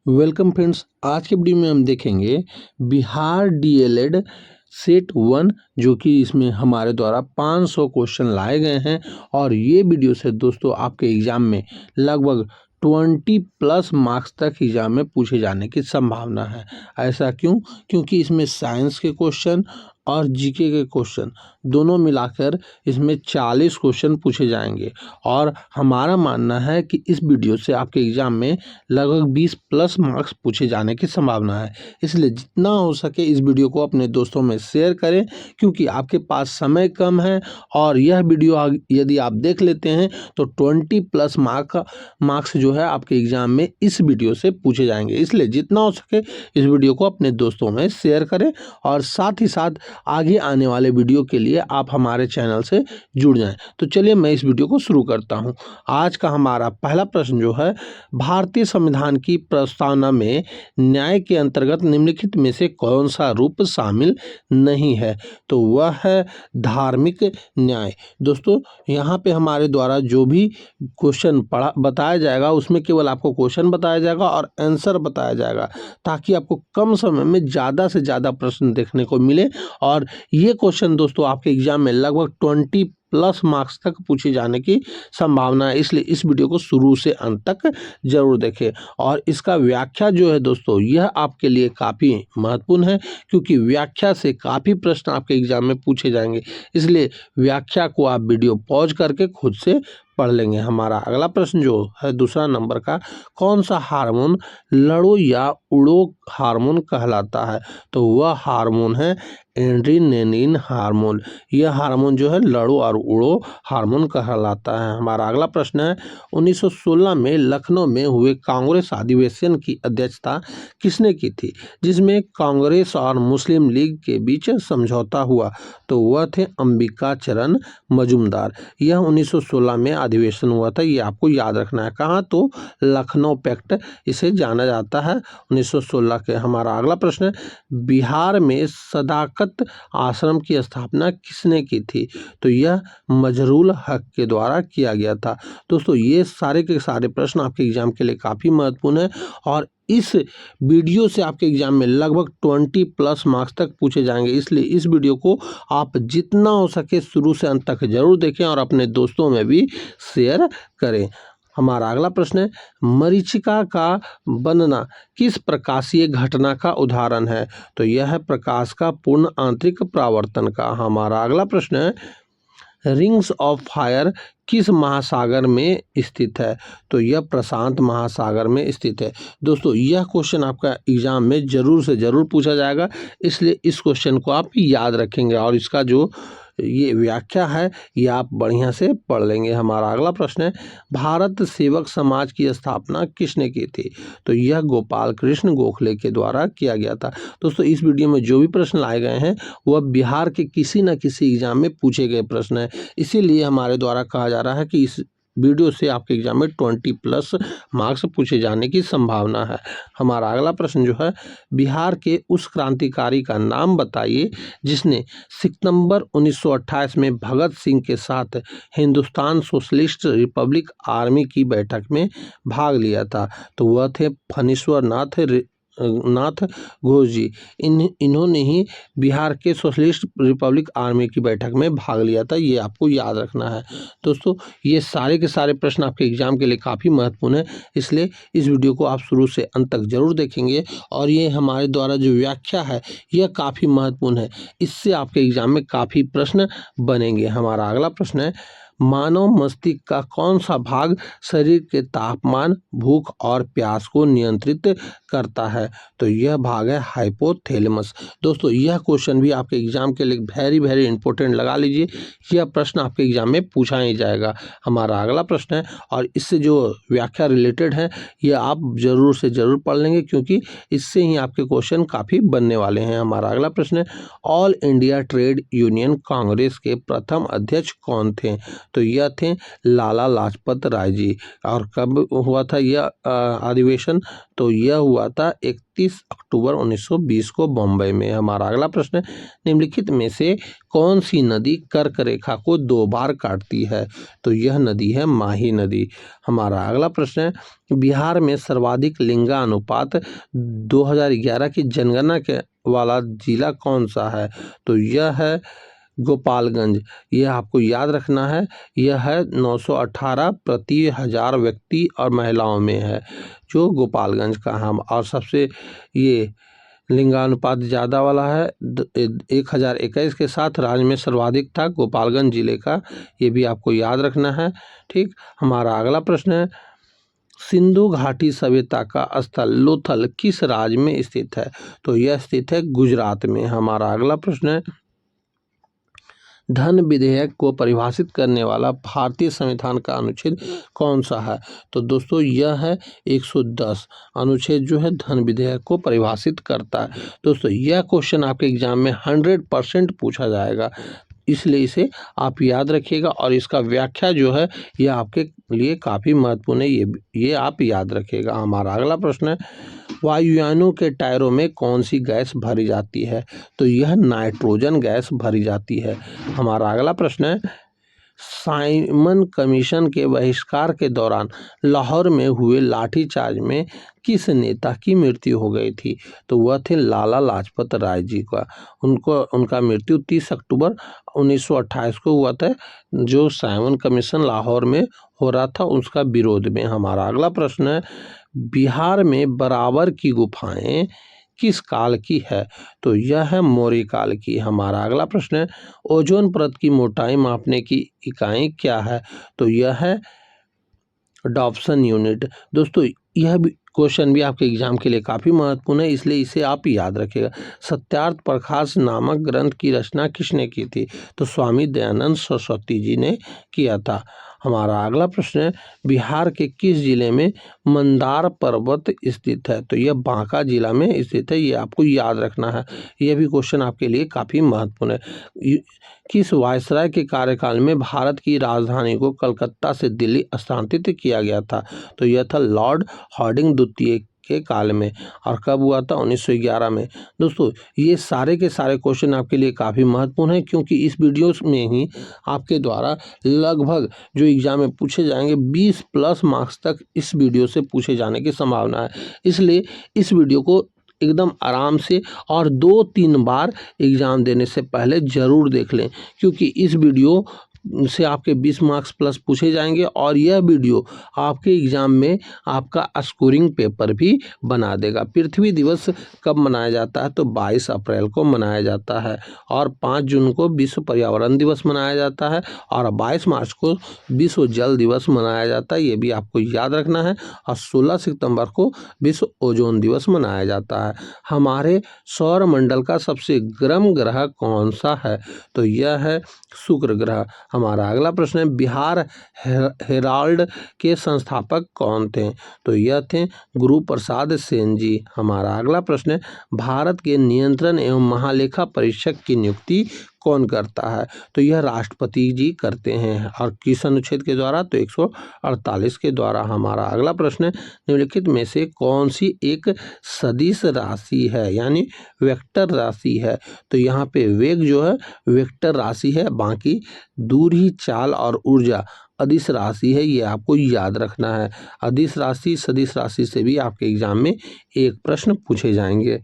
Welcome friends, आज के video में हम देखेंगे बिहार डीएलएड सेट 1 जो कि इसमें हमारे द्वारा 500 क्वेश्चन लाए गए हैं। और ये वीडियो से दोस्तों आपके एग्जाम में लगभग 20 प्लस मार्क्स तक एग्जाम में पूछे जाने की संभावना है। ऐसा क्यों? क्योंकि इसमें साइंस के क्वेश्चन और जीके के क्वेश्चन दोनों मिलाकर इसमें 40 क्वेश्चन पूछे जाएंगे। और हमारा मानना है कि इस वीडियो से आपके एग्जाम में लगभग 20 प्लस मार्क्स पूछे जाने की संभावना है। इसलिए जितना हो सके इस वीडियो को अपने दोस्तों में शेयर करें, क्योंकि आपके पास समय कम है। और यह वीडियो यदि आप देख लेते हैं तो 20 प्लस मार्क्स जो है आपके एग्जाम में इस वीडियो से पूछे जाएंगे। इसलिए जितना हो सके इस वीडियो को अपने दोस्तों में शेयर करें और साथ ही साथ आगे आने वाले वीडियो के लिए आप हमारे चैनल से जुड़ जाएं। तो चलिए मैं इस वीडियो को शुरू करता हूं। आज का हमारा पहला प्रश्न जो है, भारतीय संविधान की प्रस्तावना में न्याय के अंतर्गत निम्नलिखित में से कौन सा रूप शामिल नहीं है? तो वह है धार्मिक न्याय। दोस्तों यहाँ पे हमारे द्वारा जो भी क्वेश्चन बताया जाएगा उसमें केवल आपको क्वेश्चन बताया जाएगा और आंसर बताया जाएगा, ताकि आपको कम समय में ज़्यादा से ज़्यादा प्रश्न देखने को मिले। और ये क्वेश्चन दोस्तों आपके एग्जाम में लगभग 20 प्लस मार्क्स तक पूछे जाने की संभावना है। इसलिए इस वीडियो को शुरू से अंत तक जरूर देखें। और इसका व्याख्या जो है दोस्तों, यह आपके लिए काफ़ी महत्वपूर्ण है, क्योंकि व्याख्या से काफ़ी प्रश्न आपके एग्जाम में पूछे जाएंगे। इसलिए व्याख्या को आप वीडियो पॉज करके खुद से पढ़ लेंगे। हमारा अगला प्रश्न जो है दूसरा नंबर का, कौन सा हार्मोन लड़ो या उड़ो हार्मोन कहलाता है? तो वह हार्मोन है एड्रेनालिन हार्मोन। यह हार्मोन जो है लड़ो और उड़ो हार्मोन कहलाता है। हमारा अगला प्रश्न है, 1916 में लखनऊ में हुए कांग्रेस अधिवेशन की अध्यक्षता किसने की थी, जिसमें कांग्रेस और मुस्लिम लीग के बीच समझौता हुआ? तो वह थे अंबिका चरण मजूमदार। यह 1916 में अधिवेशन हुआ था, ये आपको याद रखना है। कहाँ? तो लखनऊ पैक्ट इसे जाना जाता है 1916 के। हमारा अगला प्रश्न है, बिहार में सदाकत आश्रम की स्थापना किसने की थी? तो यह मजरूल हक के द्वारा किया गया था। दोस्तों ये सारे के सारे प्रश्न आपके एग्जाम के लिए काफ़ी महत्वपूर्ण है। और इस वीडियो से आपके एग्जाम में लगभग 20 प्लस मार्क्स तक पूछे जाएंगे। इसलिए इस वीडियो को आप जितना हो सके शुरू से अंत तक जरूर देखें और अपने दोस्तों में भी शेयर करें। हमारा अगला प्रश्न है, मरीचिका का बनना किस प्रकाशीय घटना का उदाहरण है? तो यह है प्रकाश का पूर्ण आंतरिक परावर्तन का। हमारा अगला प्रश्न है, रिंग्स ऑफ फायर किस महासागर में स्थित है? तो यह प्रशांत महासागर में स्थित है। दोस्तों यह क्वेश्चन आपका एग्जाम में जरूर से जरूर पूछा जाएगा, इसलिए इस क्वेश्चन को आप याद रखेंगे और इसका जो ये व्याख्या है ये आप बढ़िया से पढ़ लेंगे। हमारा अगला प्रश्न है, भारत सेवक समाज की स्थापना किसने की थी? तो यह गोपाल कृष्ण गोखले के द्वारा किया गया था। दोस्तों इस वीडियो में जो भी प्रश्न लाए गए हैं वह बिहार के किसी न किसी एग्जाम में पूछे गए प्रश्न है। इसीलिए हमारे द्वारा कहा जा रहा है कि इस वीडियो से आपके एग्जाम में 20 प्लस मार्क्स पूछे जाने की संभावना है। हमारा अगला प्रश्न जो है, बिहार के उस क्रांतिकारी का नाम बताइए जिसने सितंबर 1928 में भगत सिंह के साथ हिंदुस्तान सोशलिस्ट रिपब्लिक आर्मी की बैठक में भाग लिया था? तो वह थे फणीश्वर नाथ घोष जी। इन्होंने ही बिहार के सोशलिस्ट रिपब्लिक आर्मी की बैठक में भाग लिया था, ये आपको याद रखना है। दोस्तों ये सारे के सारे प्रश्न आपके एग्जाम के लिए काफ़ी महत्वपूर्ण है, इसलिए इस वीडियो को आप शुरू से अंत तक जरूर देखेंगे। और ये हमारे द्वारा जो व्याख्या है यह काफ़ी महत्वपूर्ण है, इससे आपके एग्जाम में काफ़ी प्रश्न बनेंगे। हमारा अगला प्रश्न है, मानव मस्तिष्क का कौन सा भाग शरीर के तापमान, भूख और प्यास को नियंत्रित करता है? तो यह भाग है हाइपोथैलेमस। दोस्तों यह क्वेश्चन भी आपके एग्जाम के लिए वेरी इंपॉर्टेंट लगा लीजिए, यह प्रश्न आपके एग्जाम में पूछा ही जाएगा। हमारा अगला प्रश्न है, और इससे जो व्याख्या रिलेटेड है यह आप जरूर से जरूर पढ़ लेंगे, क्योंकि इससे ही आपके क्वेश्चन काफ़ी बनने वाले हैं। हमारा अगला प्रश्न है, all India trade union Congress के प्रथम अध्यक्ष कौन थे? तो यह थे लाला लाजपत राय जी। और कब हुआ था यह अधिवेशन? तो यह हुआ था 31 अक्टूबर 1920 को बॉम्बे में। हमारा अगला प्रश्न है, निम्नलिखित में से कौन सी नदी कर्क रेखा को 2 बार काटती है? तो यह नदी है माही नदी। हमारा अगला प्रश्न है, बिहार में सर्वाधिक लिंगानुपात 2011 की जनगणना के वाला जिला कौन सा है? तो यह है गोपालगंज। यह आपको याद रखना है, यह है 918 प्रति 1000 व्यक्ति और महिलाओं में है जो गोपालगंज का हम। और सबसे ये लिंगानुपात ज़्यादा वाला है 1021 के साथ राज्य में सर्वाधिक था गोपालगंज जिले का, ये भी आपको याद रखना है। ठीक, हमारा अगला प्रश्न है, सिंधु घाटी सभ्यता का स्थल लोथल किस राज्य में स्थित है? तो यह स्थित है गुजरात में। हमारा अगला प्रश्न है, धन विधेयक को परिभाषित करने वाला भारतीय संविधान का अनुच्छेद कौन सा है? तो दोस्तों यह है 110 अनुच्छेद जो है धन विधेयक को परिभाषित करता है। दोस्तों यह क्वेश्चन आपके एग्जाम में 100% पूछा जाएगा, इसलिए इसे आप याद रखिएगा और इसका व्याख्या जो है यह आपके लिए काफ़ी महत्वपूर्ण है, ये आप याद रखिएगा। हमारा अगला प्रश्न है, वायुयानों के टायरों में कौन सी गैस भरी जाती है? तो यह नाइट्रोजन गैस भरी जाती है। हमारा अगला प्रश्न है, साइमन कमीशन के बहिष्कार के दौरान लाहौर में हुए लाठीचार्ज में किस नेता की मृत्यु हो गई थी? तो वह थे लाला लाजपत राय जी का। उनका मृत्यु 30 अक्टूबर 1928 को हुआ था, जो साइमन कमीशन लाहौर में हो रहा था उसका विरोध में। हमारा अगला प्रश्न है, बिहार में बराबर की गुफाएं किस काल की है? तो यह है मौर्य काल की। हमारा अगला प्रश्न है, ओजोन परत की मोटाई मापने की इकाई क्या है? तो यह है डॉप्सन यूनिट। दोस्तों यह भी क्वेश्चन भी आपके एग्जाम के लिए काफ़ी महत्वपूर्ण है, इसलिए इसे आप याद रखिएगा। सत्यार्थ प्रकाश नामक ग्रंथ की रचना किसने की थी? तो स्वामी दयानंद सरस्वती जी ने किया था। हमारा अगला प्रश्न है, बिहार के किस जिले में मंदार पर्वत स्थित है? तो यह बांका जिला में स्थित है, ये आपको याद रखना है, यह भी क्वेश्चन आपके लिए काफ़ी महत्वपूर्ण है। किस वायसराय के कार्यकाल में भारत की राजधानी को कलकत्ता से दिल्ली स्थानांतरित किया गया था? तो यह था लॉर्ड हार्डिंग द्वितीय के काल में। और कब हुआ था? 1911 में। दोस्तों ये सारे के सारे क्वेश्चन आपके लिए काफ़ी महत्वपूर्ण हैं, क्योंकि इस वीडियो में ही आपके द्वारा लगभग जो एग्जाम में पूछे जाएंगे 20+ मार्क्स तक इस वीडियो से पूछे जाने की संभावना है। इसलिए इस वीडियो को एकदम आराम से और 2-3 बार एग्ज़ाम देने से पहले ज़रूर देख लें, क्योंकि इस वीडियो से आपके 20 मार्क्स प्लस पूछे जाएंगे और यह वीडियो आपके एग्ज़ाम में आपका स्कोरिंग पेपर भी बना देगा। पृथ्वी दिवस कब मनाया जाता है? तो 22 अप्रैल को मनाया जाता है और 5 जून को विश्व पर्यावरण दिवस मनाया जाता है और 22 मार्च को विश्व जल दिवस मनाया जाता है, ये भी आपको याद रखना है। और 16 सितंबर को विश्व ओजोन दिवस मनाया जाता है। हमारे सौर मंडल का सबसे गर्म ग्रह कौन सा है? तो यह है शुक्र ग्रह। हमारा अगला प्रश्न है, बिहार हेराल्ड के संस्थापक कौन थे? तो यह थे गुरु प्रसाद सेन जी। हमारा अगला प्रश्न है, भारत के नियंत्रण एवं महालेखा परीक्षक की नियुक्ति कौन करता है? तो यह राष्ट्रपति जी करते हैं। और किस अनुच्छेद के द्वारा? तो 148 के द्वारा। हमारा अगला प्रश्न है, निम्नलिखित में से कौन सी एक सदिश राशि है, यानी वेक्टर राशि है? तो यहाँ पे वेग जो है वेक्टर राशि है, बाकी दूरी, चाल और ऊर्जा अदिश राशि है, ये आपको याद रखना है। अदिश राशि सदिश राशि से भी आपके एग्जाम में एक प्रश्न पूछे जाएंगे।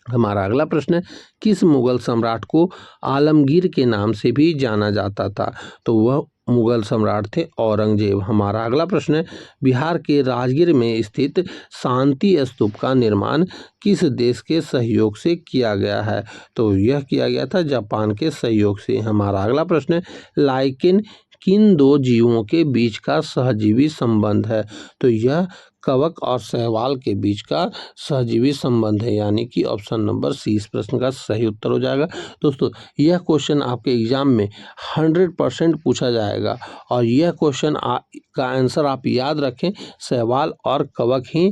हमारा अगला प्रश्न है, किस मुगल सम्राट को आलमगीर के नाम से भी जाना जाता था? तो वह मुगल सम्राट थे औरंगजेब। हमारा अगला प्रश्न है, बिहार के राजगीर में स्थित शांति स्तूप का निर्माण किस देश के सहयोग से किया गया है? तो यह किया गया था जापान के सहयोग से। हमारा अगला प्रश्न है, लाइकेन किन 2 जीवों के बीच का सहजीवी संबंध है? तो यह कवक और शैवाल के बीच का सहजीवी संबंध है, यानी कि ऑप्शन नंबर सी इस प्रश्न का सही उत्तर हो जाएगा। दोस्तों यह क्वेश्चन आपके एग्जाम में 100% पूछा जाएगा और यह क्वेश्चन का आंसर आप याद रखें, शैवाल और कवक ही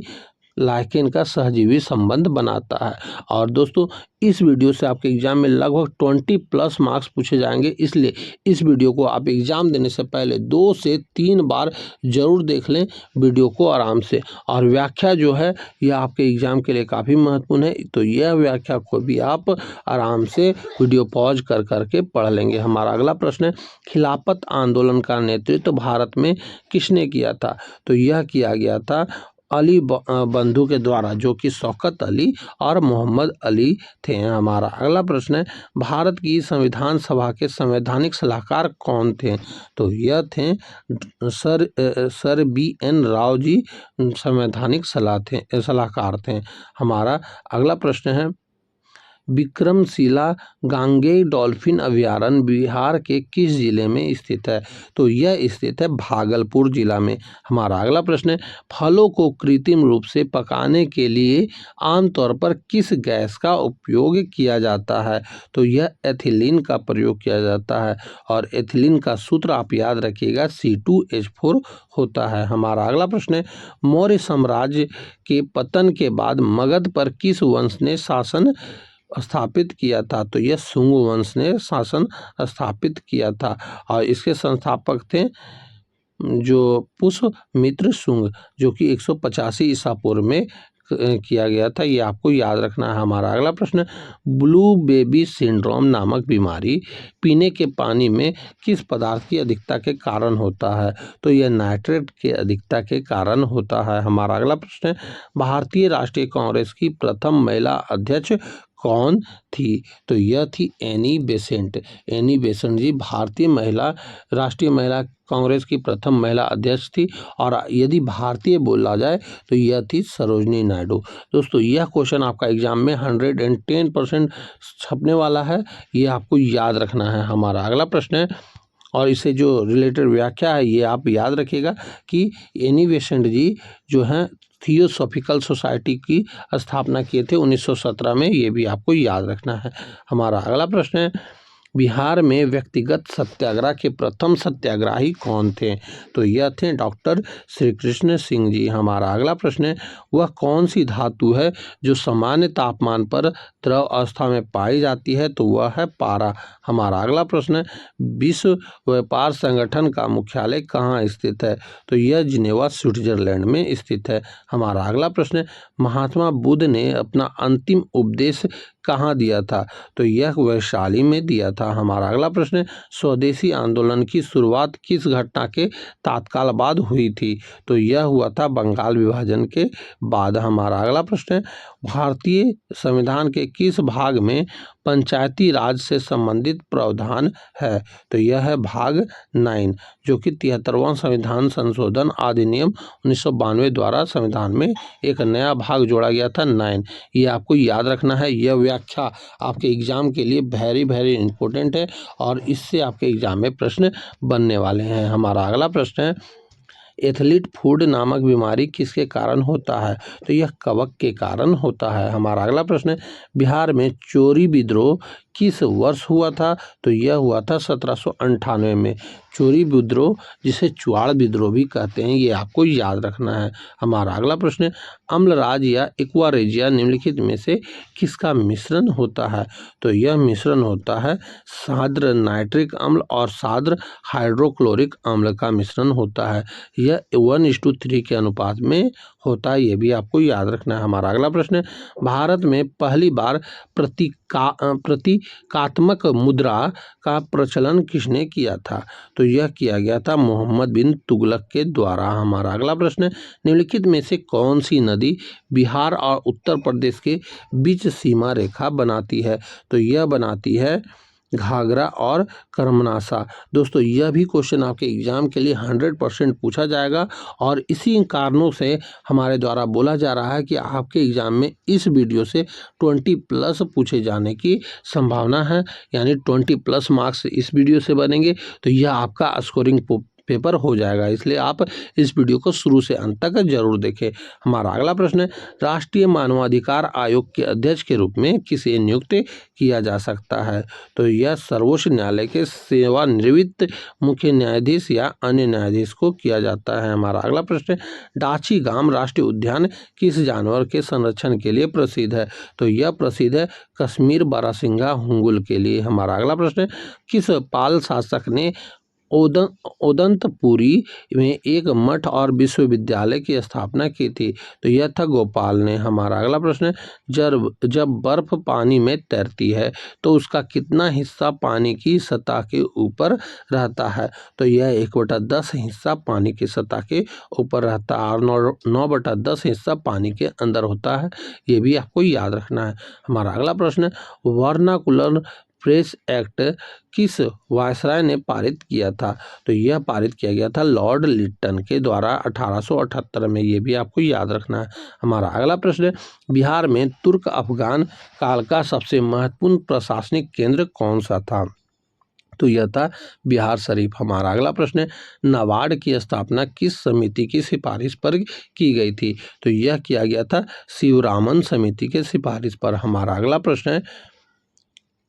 लाइकेन का सहजीवी संबंध बनाता है। और दोस्तों इस वीडियो से आपके एग्जाम में लगभग 20+ मार्क्स पूछे जाएंगे, इसलिए इस वीडियो को आप एग्जाम देने से पहले 2 से 3 बार जरूर देख लें वीडियो को आराम से। और व्याख्या जो है यह आपके एग्जाम के लिए काफ़ी महत्वपूर्ण है, तो यह व्याख्या को भी आप आराम से वीडियो पॉज कर करके पढ़ लेंगे। हमारा अगला प्रश्न है, खिलाफत आंदोलन का नेतृत्व भारत में किसने किया था? तो यह किया गया था अली बंधु के द्वारा, जो कि शौकत अली और मोहम्मद अली थे। हमारा अगला प्रश्न है, भारत की संविधान सभा के संवैधानिक सलाहकार कौन थे? तो यह थे सर BN राव जी संवैधानिक सलाहकार थे। हमारा अगला प्रश्न है, विक्रमशिला गांगेय डॉल्फिन अभयारण्य बिहार के किस जिले में स्थित है? तो यह स्थित है भागलपुर जिला में। हमारा अगला प्रश्न है, फलों को कृत्रिम रूप से पकाने के लिए आमतौर पर किस गैस का उपयोग किया जाता है? तो यह एथिलीन का प्रयोग किया जाता है, और एथिलीन का सूत्र आप याद रखिएगा C2H4 होता है। हमारा अगला प्रश्न है, मौर्य साम्राज्य के पतन के बाद मगध पर किस वंश ने शासन स्थापित किया था? तो यह शुंग वंश ने शासन स्थापित किया था, और इसके संस्थापक थे जो पुष्यमित्र शुंग, जो कि 185 ईसा पूर्व में किया गया था। ये आपको याद रखना है। हमारा अगला प्रश्न, ब्लू बेबी सिंड्रोम नामक बीमारी पीने के पानी में किस पदार्थ की अधिकता के कारण होता है? तो यह नाइट्रेट के अधिकता के कारण होता है। हमारा अगला प्रश्न है, भारतीय राष्ट्रीय कांग्रेस की प्रथम महिला अध्यक्ष कौन थी? तो यह थी एनी बेसेंट। एनी बेसेंट जी राष्ट्रीय महिला कांग्रेस की प्रथम महिला अध्यक्ष थी, और यदि भारतीय बोला जाए तो यह थी सरोजनी नायडू। दोस्तों यह क्वेश्चन आपका एग्जाम में 110% छपने वाला है, ये आपको याद रखना है। हमारा अगला प्रश्न है, और इसे जो रिलेटेड व्याख्या है ये आप याद रखिएगा कि एनी बेसेंट जी जो हैं थियोसॉफिकल सोसाइटी की स्थापना किए थे 1917 में, ये भी आपको याद रखना है। हमारा अगला प्रश्न है, बिहार में व्यक्तिगत सत्याग्रह के प्रथम सत्याग्रही कौन थे? तो यह थे डॉक्टर श्री कृष्ण सिंह जी। हमारा अगला प्रश्न है, वह कौन सी धातु है जो सामान्य तापमान पर द्रव अवस्था में पाई जाती है? तो वह है पारा। हमारा अगला प्रश्न है, विश्व व्यापार संगठन का मुख्यालय कहाँ स्थित है? तो यह जिनेवा स्विट्जरलैंड में स्थित है। हमारा अगला प्रश्न है, महात्मा बुद्ध ने अपना अंतिम उपदेश कहाँ दिया था? तो यह वैशाली में दिया था। हमारा अगला प्रश्न है, स्वदेशी आंदोलन की शुरुआत किस घटना के तत्काल बाद हुई थी? तो यह हुआ था बंगाल विभाजन के बाद। हमारा अगला प्रश्न है, भारतीय संविधान के किस भाग में पंचायती राज से संबंधित प्रावधान है? तो यह है भाग 9, जो कि 73वां संविधान संशोधन अधिनियम 1992 द्वारा संविधान में एक नया भाग जोड़ा गया था 9। ये आपको याद रखना है। यह व्याख्या आपके एग्जाम के लिए वेरी वेरी इंपॉर्टेंट है, और इससे आपके एग्जाम में प्रश्न बनने वाले हैं। हमारा अगला प्रश्न है, एथलीट फूड नामक बीमारी किसके कारण होता है? तो यह कवक के कारण होता है। हमारा अगला प्रश्न है, बिहार में चोरी विद्रोह किस वर्ष हुआ था? तो यह हुआ था 1798 में। चोरी विद्रोह जिसे चुआड़ विद्रोह भी कहते हैं, ये आपको याद रखना है। हमारा अगला प्रश्न है, अम्लराज या एक्वारेजिया निम्नलिखित में से किसका मिश्रण होता है? तो यह मिश्रण होता है साद्र नाइट्रिक अम्ल और साद्र हाइड्रोक्लोरिक अम्ल का मिश्रण होता है। यह 1:3 के अनुपात में होता है, ये भी आपको याद रखना है। हमारा अगला प्रश्न है, भारत में पहली बार प्रतीकात्मक मुद्रा का प्रचलन किसने किया था? तो यह किया गया था मोहम्मद बिन तुगलक के द्वारा। हमारा अगला प्रश्न है, निम्नलिखित में से कौन सी नदी बिहार और उत्तर प्रदेश के बीच सीमा रेखा बनाती है? तो यह बनाती है घाघरा और कर्मनासा। दोस्तों यह भी क्वेश्चन आपके एग्जाम के लिए 100% पूछा जाएगा, और इसी कारणों से हमारे द्वारा बोला जा रहा है कि आपके एग्जाम में इस वीडियो से 20+ पूछे जाने की संभावना है, यानी 20+ मार्क्स इस वीडियो से बनेंगे। तो यह आपका स्कोरिंग पेपर हो जाएगा, इसलिए आप इस वीडियो को शुरू से अंत तक जरूर देखें। हमारा अगला प्रश्न है, राष्ट्रीय मानवाधिकार आयोग के अध्यक्ष के रूप में किसे नियुक्त किया जा सकता है? तो यह सर्वोच्च न्यायालय के सेवानिवृत्त मुख्य न्यायाधीश या अन्य न्यायाधीश को किया जाता है। हमारा अगला प्रश्न है, डाची गाम राष्ट्रीय उद्यान किस जानवर के संरक्षण के लिए प्रसिद्ध है? तो यह प्रसिद्ध है कश्मीर बारहसिंगा हुंगुल के लिए। हमारा अगला प्रश्न है, किस पाल शासक ने ओदंतपुरी में एक मठ और विश्वविद्यालय की स्थापना की थी? तो यह था गोपाल ने। हमारा अगला प्रश्न है, जब बर्फ पानी में तैरती है तो उसका कितना हिस्सा पानी की सतह के ऊपर रहता है? तो यह 1/10 हिस्सा पानी की सतह के ऊपर रहता है और 9/10 हिस्सा पानी के अंदर होता है। ये भी आपको याद रखना है। हमारा अगला प्रश्न है, वर्नाकुलर प्रेस एक्ट किस वायसराय ने पारित किया था? तो यह पारित किया गया था लॉर्ड लिटन के द्वारा 1878 में। ये भी आपको याद रखना है। हमारा अगला प्रश्न है, बिहार में तुर्क अफगान काल का सबसे महत्वपूर्ण प्रशासनिक केंद्र कौन सा था? तो यह था बिहार शरीफ। हमारा अगला प्रश्न है, नाबार्ड की स्थापना किस समिति की सिफारिश पर की गई थी? तो यह किया गया था शिवरामन समिति के सिफारिश पर। हमारा अगला प्रश्न है,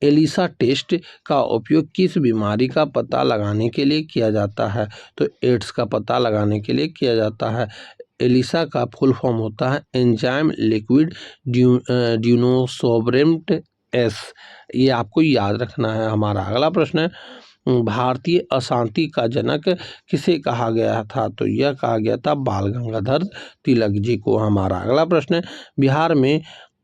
एलिसा टेस्ट का उपयोग किस बीमारी का पता लगाने के लिए किया जाता है? तो एड्स का पता लगाने के लिए किया जाता है। एलिसा का फुल फॉर्म होता है एंजाइम लिक्विड ड्यूनोसोब्रेंट एस। ये आपको याद रखना है। हमारा अगला प्रश्न है, भारतीय अशांति का जनक किसे कहा गया था? तो यह कहा गया था बाल गंगाधर तिलक जी को। हमारा अगला प्रश्न है, बिहार में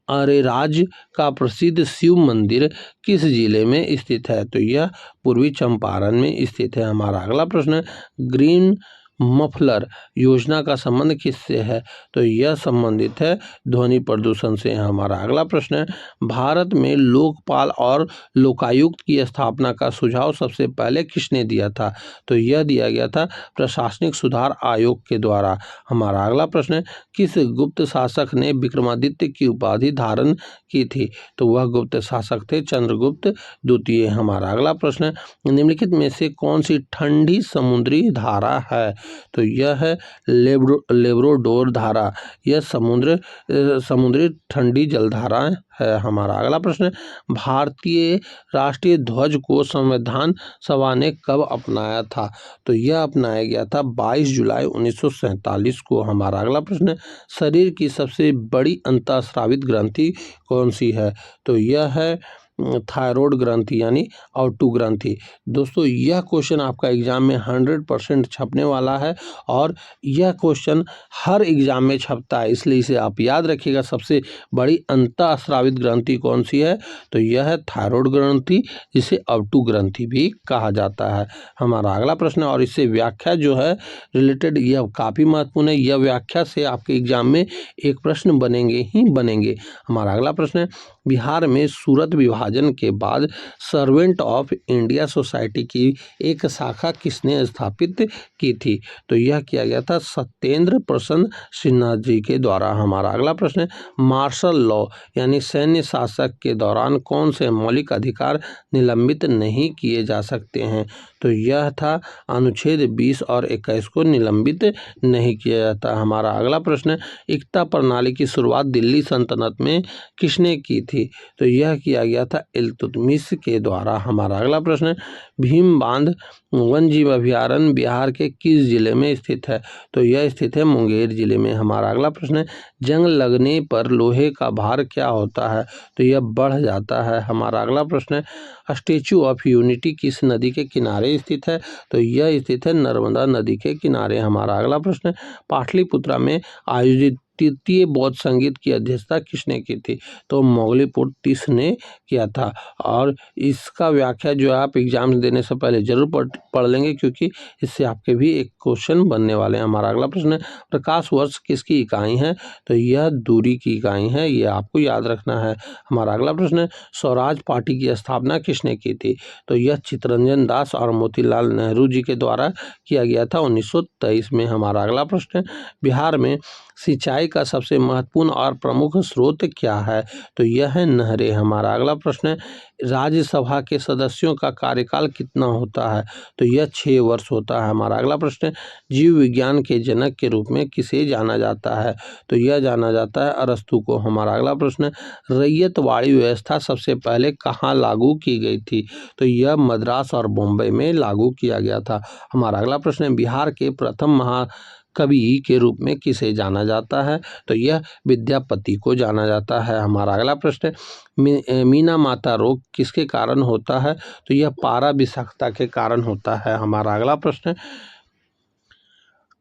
अरेराज का प्रसिद्ध शिव मंदिर किस जिले में स्थित है? तो यह पूर्वी चंपारण में स्थित है। हमारा अगला प्रश्न है, ग्रीन मफलर योजना का संबंध किससे है? तो यह संबंधित है ध्वनि प्रदूषण से। हमारा अगला प्रश्न है, भारत में लोकपाल और लोकायुक्त की स्थापना का सुझाव सबसे पहले किसने दिया था? तो यह दिया गया था प्रशासनिक सुधार आयोग के द्वारा। हमारा अगला प्रश्न है, किस गुप्त शासक ने विक्रमादित्य की उपाधि धारण की थी? तो वह गुप्त शासक थे चंद्रगुप्त द्वितीय। हमारा अगला प्रश्न है, निम्नलिखित में से कौन सी ठंडी समुद्री धारा है? तो यह है लेब्राडोर धारा। यह समुद्री ठंडी जलधारा है। हमारा अगला प्रश्न है, भारतीय राष्ट्रीय ध्वज को संविधान सभा ने कब अपनाया था? तो यह अपनाया गया था 22 जुलाई 1947 को। हमारा अगला प्रश्न है, शरीर की सबसे बड़ी अंतःस्रावित ग्रंथि कौन सी है? तो यह है थायराइड ग्रंथि यानी ऑटू ग्रंथि। दोस्तों, यह क्वेश्चन आपका एग्जाम में 100% छपने वाला है और यह क्वेश्चन हर एग्जाम में छपता है, इसलिए इसे आप याद रखिएगा। सबसे बड़ी अंतःस्रावित ग्रंथि कौन सी है? तो यह है थायराइड ग्रंथि, जिसे ऑटू ग्रंथि भी कहा जाता है। हमारा अगला प्रश्न है, और इससे व्याख्या जो है रिलेटेड, यह काफ़ी महत्वपूर्ण है। यह व्याख्या से आपके एग्जाम में एक प्रश्न बनेंगे ही बनेंगे। हमारा अगला प्रश्न है, बिहार में सूरत विभाजन के बाद सर्वेंट ऑफ इंडिया सोसाइटी की एक शाखा किसने स्थापित की थी? तो यह किया गया था सत्येंद्र प्रसन्न सिन्हा जी के द्वारा। हमारा अगला प्रश्न है, मार्शल लॉ यानी सैन्य शासक के दौरान कौन से मौलिक अधिकार निलंबित नहीं किए जा सकते हैं? तो यह था अनुच्छेद 20 और 21 को निलंबित नहीं किया जाता। हमारा अगला प्रश्न है, एकता प्रणाली की शुरुआत दिल्ली सल्तनत में किसने की थी? तो यह किया गया था इल्तुतमिश के द्वारा। हमारा अगला प्रश्न है, भीम बांध वन्यजीव अभयारण्य बिहार के किस जिले में स्थित है? तो यह स्थित है मुंगेर जिले में। हमारा अगला प्रश्न है, जंग लगने पर लोहे का भार क्या होता है? तो यह बढ़ जाता है। हमारा अगला प्रश्न है, स्टैचू ऑफ यूनिटी किस नदी के किनारे स्थित है? तो यह स्थित है नर्मदा नदी के किनारे। हमारा अगला प्रश्न है, पाटलिपुत्रा में आयोजित तृतीय बौद्ध संगीत की अध्यक्षता किसने की थी? तो मोगलीपुर ने किया था। और इसका व्याख्या जो आप एग्जाम देने से पहले जरूर पढ़ लेंगे, क्योंकि इससे आपके भी एक क्वेश्चन बनने वाले हैं। हमारा अगला प्रश्न है, प्रकाश वर्ष किसकी इकाई है? तो यह दूरी की इकाई है, ये आपको याद रखना है। हमारा अगला प्रश्न है, स्वराज पार्टी की स्थापना किसने की थी? तो यह चित्तरंजन दास और मोतीलाल नेहरू जी के द्वारा किया गया था 1923 में। हमारा अगला प्रश्न है, बिहार में सिंचाई का सबसे महत्वपूर्ण और प्रमुख स्रोत क्या है? तो यह है नहरें। हमारा अगला प्रश्न है, राज्यसभा के सदस्यों का कार्यकाल कितना होता है? तो यह 6 वर्ष होता है। हमारा अगला प्रश्न है, जीव विज्ञान के जनक के रूप में किसे जाना जाता है? तो यह जाना जाता है अरस्तु को। हमारा अगला प्रश्न है, रैयतवाड़ी व्यवस्था सबसे पहले कहाँ लागू की गई थी? तो यह मद्रास और बॉम्बे में लागू किया गया था। हमारा अगला प्रश्न है, बिहार के प्रथम महाकवि के रूप में किसे जाना जाता है? तो यह विद्यापति को जाना जाता है। हमारा अगला प्रश्न है, मीना माता रोग किसके कारण होता है? तो यह पारा विषाक्तता के कारण होता है। हमारा अगला प्रश्न है,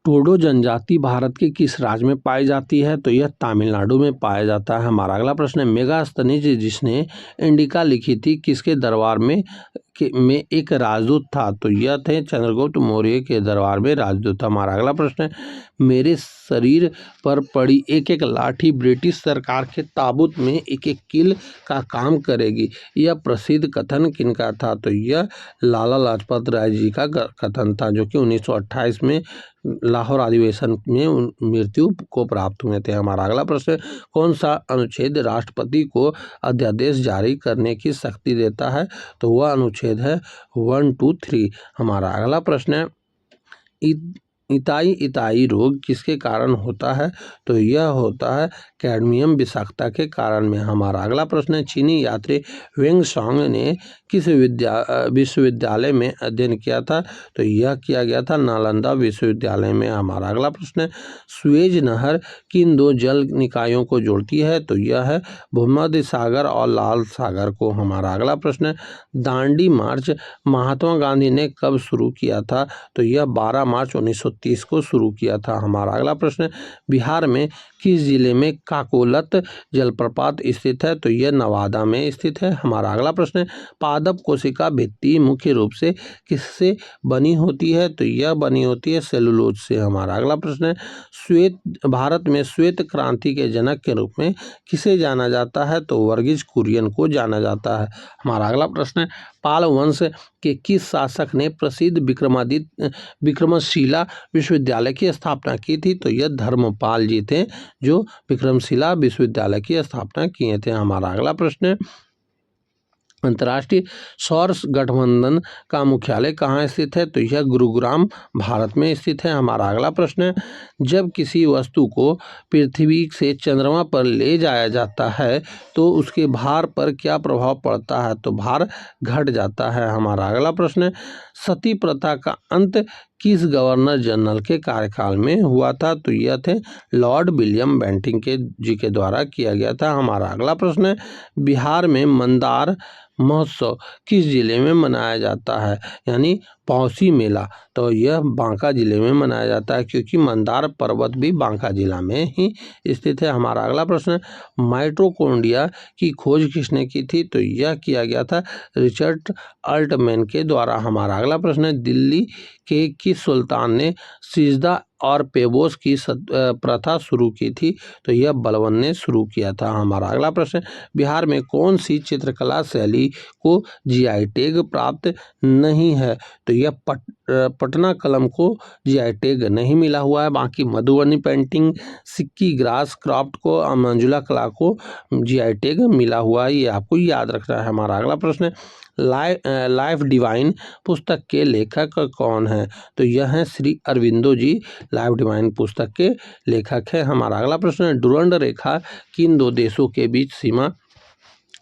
टोडो जनजाति भारत के किस राज्य में पाई जाती है? तो यह तमिलनाडु में पाया जाता है। हमारा अगला प्रश्न है, मेगास्थनीज जिसने इंडिका लिखी थी किसके दरबार में एक राजदूत था? तो यह थे चंद्रगुप्त मौर्य के दरबार में राजदूत। हमारा अगला प्रश्न है, मेरे शरीर पर पड़ी एक एक लाठी ब्रिटिश सरकार के ताबूत में एक एक कील का काम करेगी, यह प्रसिद्ध कथन किनका था? तो यह लाला लाजपत राय जी का कथन था, जो कि 1928 में लाहौर अधिवेशन में मृत्यु को प्राप्त हुए थे। हमारा अगला प्रश्न, कौन सा अनुच्छेद राष्ट्रपति को अध्यादेश जारी करने की शक्ति देता है? तो वह अनुच्छेद है 1, 2, 3। हमारा अगला प्रश्न है, इताई रोग किसके कारण होता है? तो यह होता है कैडमियम विषाक्तता के कारण में। हमारा अगला प्रश्न है, चीनी यात्री वेंग सांग ने किस विश्वविद्यालय में अध्ययन किया था? तो यह किया गया था नालंदा विश्वविद्यालय में। हमारा अगला प्रश्न है, सुएज नहर किन 2 जल निकायों को जोड़ती है? तो यह है भूमध्य सागर और लाल सागर को। हमारा अगला प्रश्न है, दांडी मार्च महात्मा गांधी ने कब शुरू किया था? तो यह 12 मार्च 1930 को शुरू किया था। हमारा अगला प्रश्न है, बिहार में किस जिले में काकोलत जलप्रपात स्थित है? तो यह नवादा में स्थित है। हमारा अगला प्रश्न है, पादप कोशिका भित्ति मुख्य रूप से किससे बनी होती है? तो यह बनी होती है सेलुलोज से। हमारा अगला प्रश्न है, भारत में श्वेत क्रांति के जनक के रूप में किसे जाना जाता है? तो वर्गीज कुरियन को जाना जाता है। हमारा अगला प्रश्न है, पाल वंश के किस शासक ने प्रसिद्ध विक्रमशिला विश्वविद्यालय की स्थापना की थी? तो यह धर्मपाल जी थे, जो विक्रमशिला विश्वविद्यालय की स्थापना किए थे। हमारा अगला प्रश्न है, अंतर्राष्ट्रीय सौर गठबंधन का मुख्यालय कहाँ स्थित है? तो यह गुरुग्राम भारत में स्थित है। हमारा अगला प्रश्न है, जब किसी वस्तु को पृथ्वी से चंद्रमा पर ले जाया जाता है तो उसके भार पर क्या प्रभाव पड़ता है? तो भार घट जाता है। हमारा अगला प्रश्न है, सती प्रथा का अंत किस गवर्नर जनरल के कार्यकाल में हुआ था? तो यह थे लॉर्ड विलियम बेंटिंग जी के द्वारा किया गया था। हमारा अगला प्रश्न है, बिहार में मंदार महोत्सव किस जिले में मनाया जाता है, यानी पौसी मेला? तो यह बांका जिले में मनाया जाता है, क्योंकि मंदार पर्वत भी बांका जिला में ही स्थित है। हमारा अगला प्रश्न है, माइटोकॉन्ड्रिया की खोज किसने की थी? तो यह किया गया था रिचर्ड अल्टमैन के द्वारा। हमारा अगला प्रश्न है, दिल्ली के किस सुल्तान ने सिजदा और पेबोस की प्रथा शुरू की थी? तो यह बलबन ने शुरू किया था। हमारा अगला प्रश्न, बिहार में कौन सी चित्रकला शैली को जीआई टैग प्राप्त नहीं है? तो यह पटना कलम को जीआई टैग नहीं मिला हुआ है, बाकी मधुबनी पेंटिंग, सिक्की ग्रास क्राफ्ट को, मंजुला कला को जीआई टैग मिला हुआ है, ये आपको याद रखना है। हमारा अगला प्रश्न, लाइफ डिवाइन पुस्तक के लेखक कौन है? तो यह है श्री अरविंदो जी, लाइफ डिवाइन पुस्तक के लेखक है। हमारा अगला प्रश्न है, डुरंड रेखा किन 2 देशों के बीच सीमा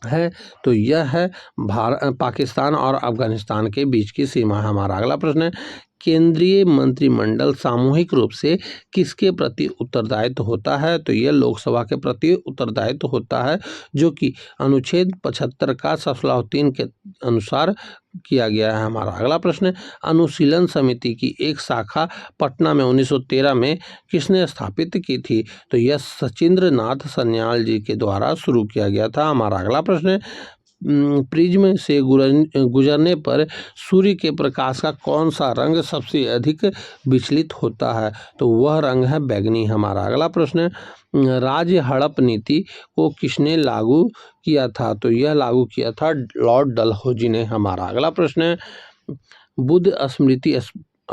है? तो यह है पाकिस्तान और अफगानिस्तान के बीच की सीमा। हमारा अगला प्रश्न है, केंद्रीय मंत्रिमंडल सामूहिक रूप से किसके प्रति उत्तरदायित्व होता है? तो यह लोकसभा के प्रति उत्तरदायित्व होता है, जो कि अनुच्छेद 75 का 3 के अनुसार किया गया है। हमारा अगला प्रश्न है, अनुशीलन समिति की एक शाखा पटना में 1913 में किसने स्थापित की थी? तो यह सचिंद्र नाथ सन्याल जी के द्वारा शुरू किया गया था। हमारा अगला प्रश्न है, प्रिज्म से गुजरने पर सूर्य के प्रकाश का कौन सा रंग सबसे अधिक विचलित होता है? तो वह रंग है बैगनी। हमारा अगला प्रश्न है, राज्य हड़प नीति को किसने लागू किया था? तो यह लागू किया था लॉर्ड डलहौजी ने। हमारा अगला प्रश्न है, बुद्ध स्मृति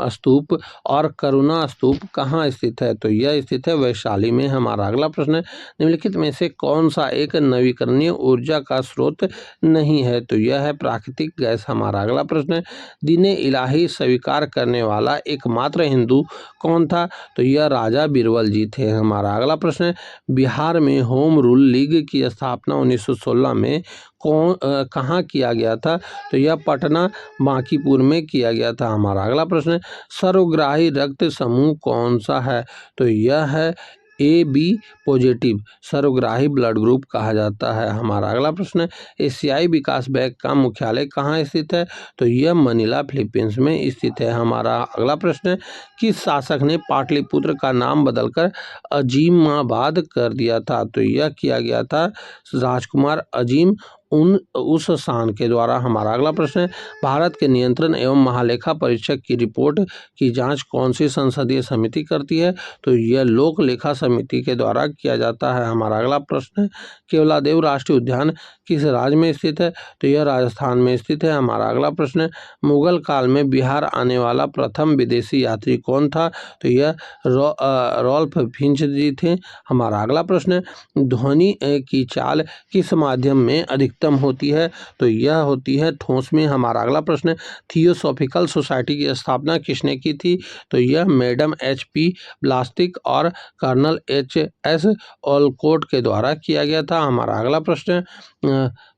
स्तूप और करुणा स्तूप कहाँ स्थित है? तो यह स्थित है वैशाली में। हमारा अगला प्रश्न है, निम्नलिखित में से कौन सा एक नवीकरणीय ऊर्जा का स्रोत नहीं है? तो यह है प्राकृतिक गैस। हमारा अगला प्रश्न है, दीन इलाही स्वीकार करने वाला एकमात्र हिंदू कौन था? तो यह राजा बीरबल जी थे। हमारा अगला प्रश्न है, बिहार में होम रूल लीग की स्थापना 1916 में कहाँ किया गया था? तो यह पटना बांकीपुर में किया गया था। हमारा अगला प्रश्न है, सर्वग्राही रक्त समूह कौन सा है? तो यह है AB पॉजिटिव, सर्वग्राही ब्लड ग्रुप कहा जाता है। हमारा अगला प्रश्न है, एशियाई विकास बैंक का मुख्यालय कहाँ स्थित है? तो यह मनीला फिलीपींस में स्थित है। हमारा अगला प्रश्न है, किस शासक ने पाटलिपुत्र का नाम बदलकर अजीमाबाद कर दिया था? तो यह किया गया था राजकुमार अजीम उस शान के द्वारा। हमारा अगला प्रश्न है, भारत के नियंत्रण एवं महालेखा परीक्षक की रिपोर्ट की जांच कौन सी संसदीय समिति करती है? तो यह लोक लेखा समिति के द्वारा किया जाता है। हमारा अगला प्रश्न है, केवलादेव राष्ट्रीय उद्यान किस राज्य में स्थित है? तो यह राजस्थान में स्थित है। हमारा अगला प्रश्न है, मुगल काल में बिहार आने वाला प्रथम विदेशी यात्री कौन था? तो यह रॉल्फ फिंच जी थे। हमारा अगला प्रश्न है, ध्वनि की चाल किस माध्यम में अधिकतम होती है? तो यह होती है ठोस में। हमारा अगला प्रश्न है, थियोसॉफिकल सोसाइटी की स्थापना किसने की थी? तो यह मैडम HP ब्लास्टिक और कर्नल HS ओलकोट के द्वारा किया गया था। हमारा अगला प्रश्न है,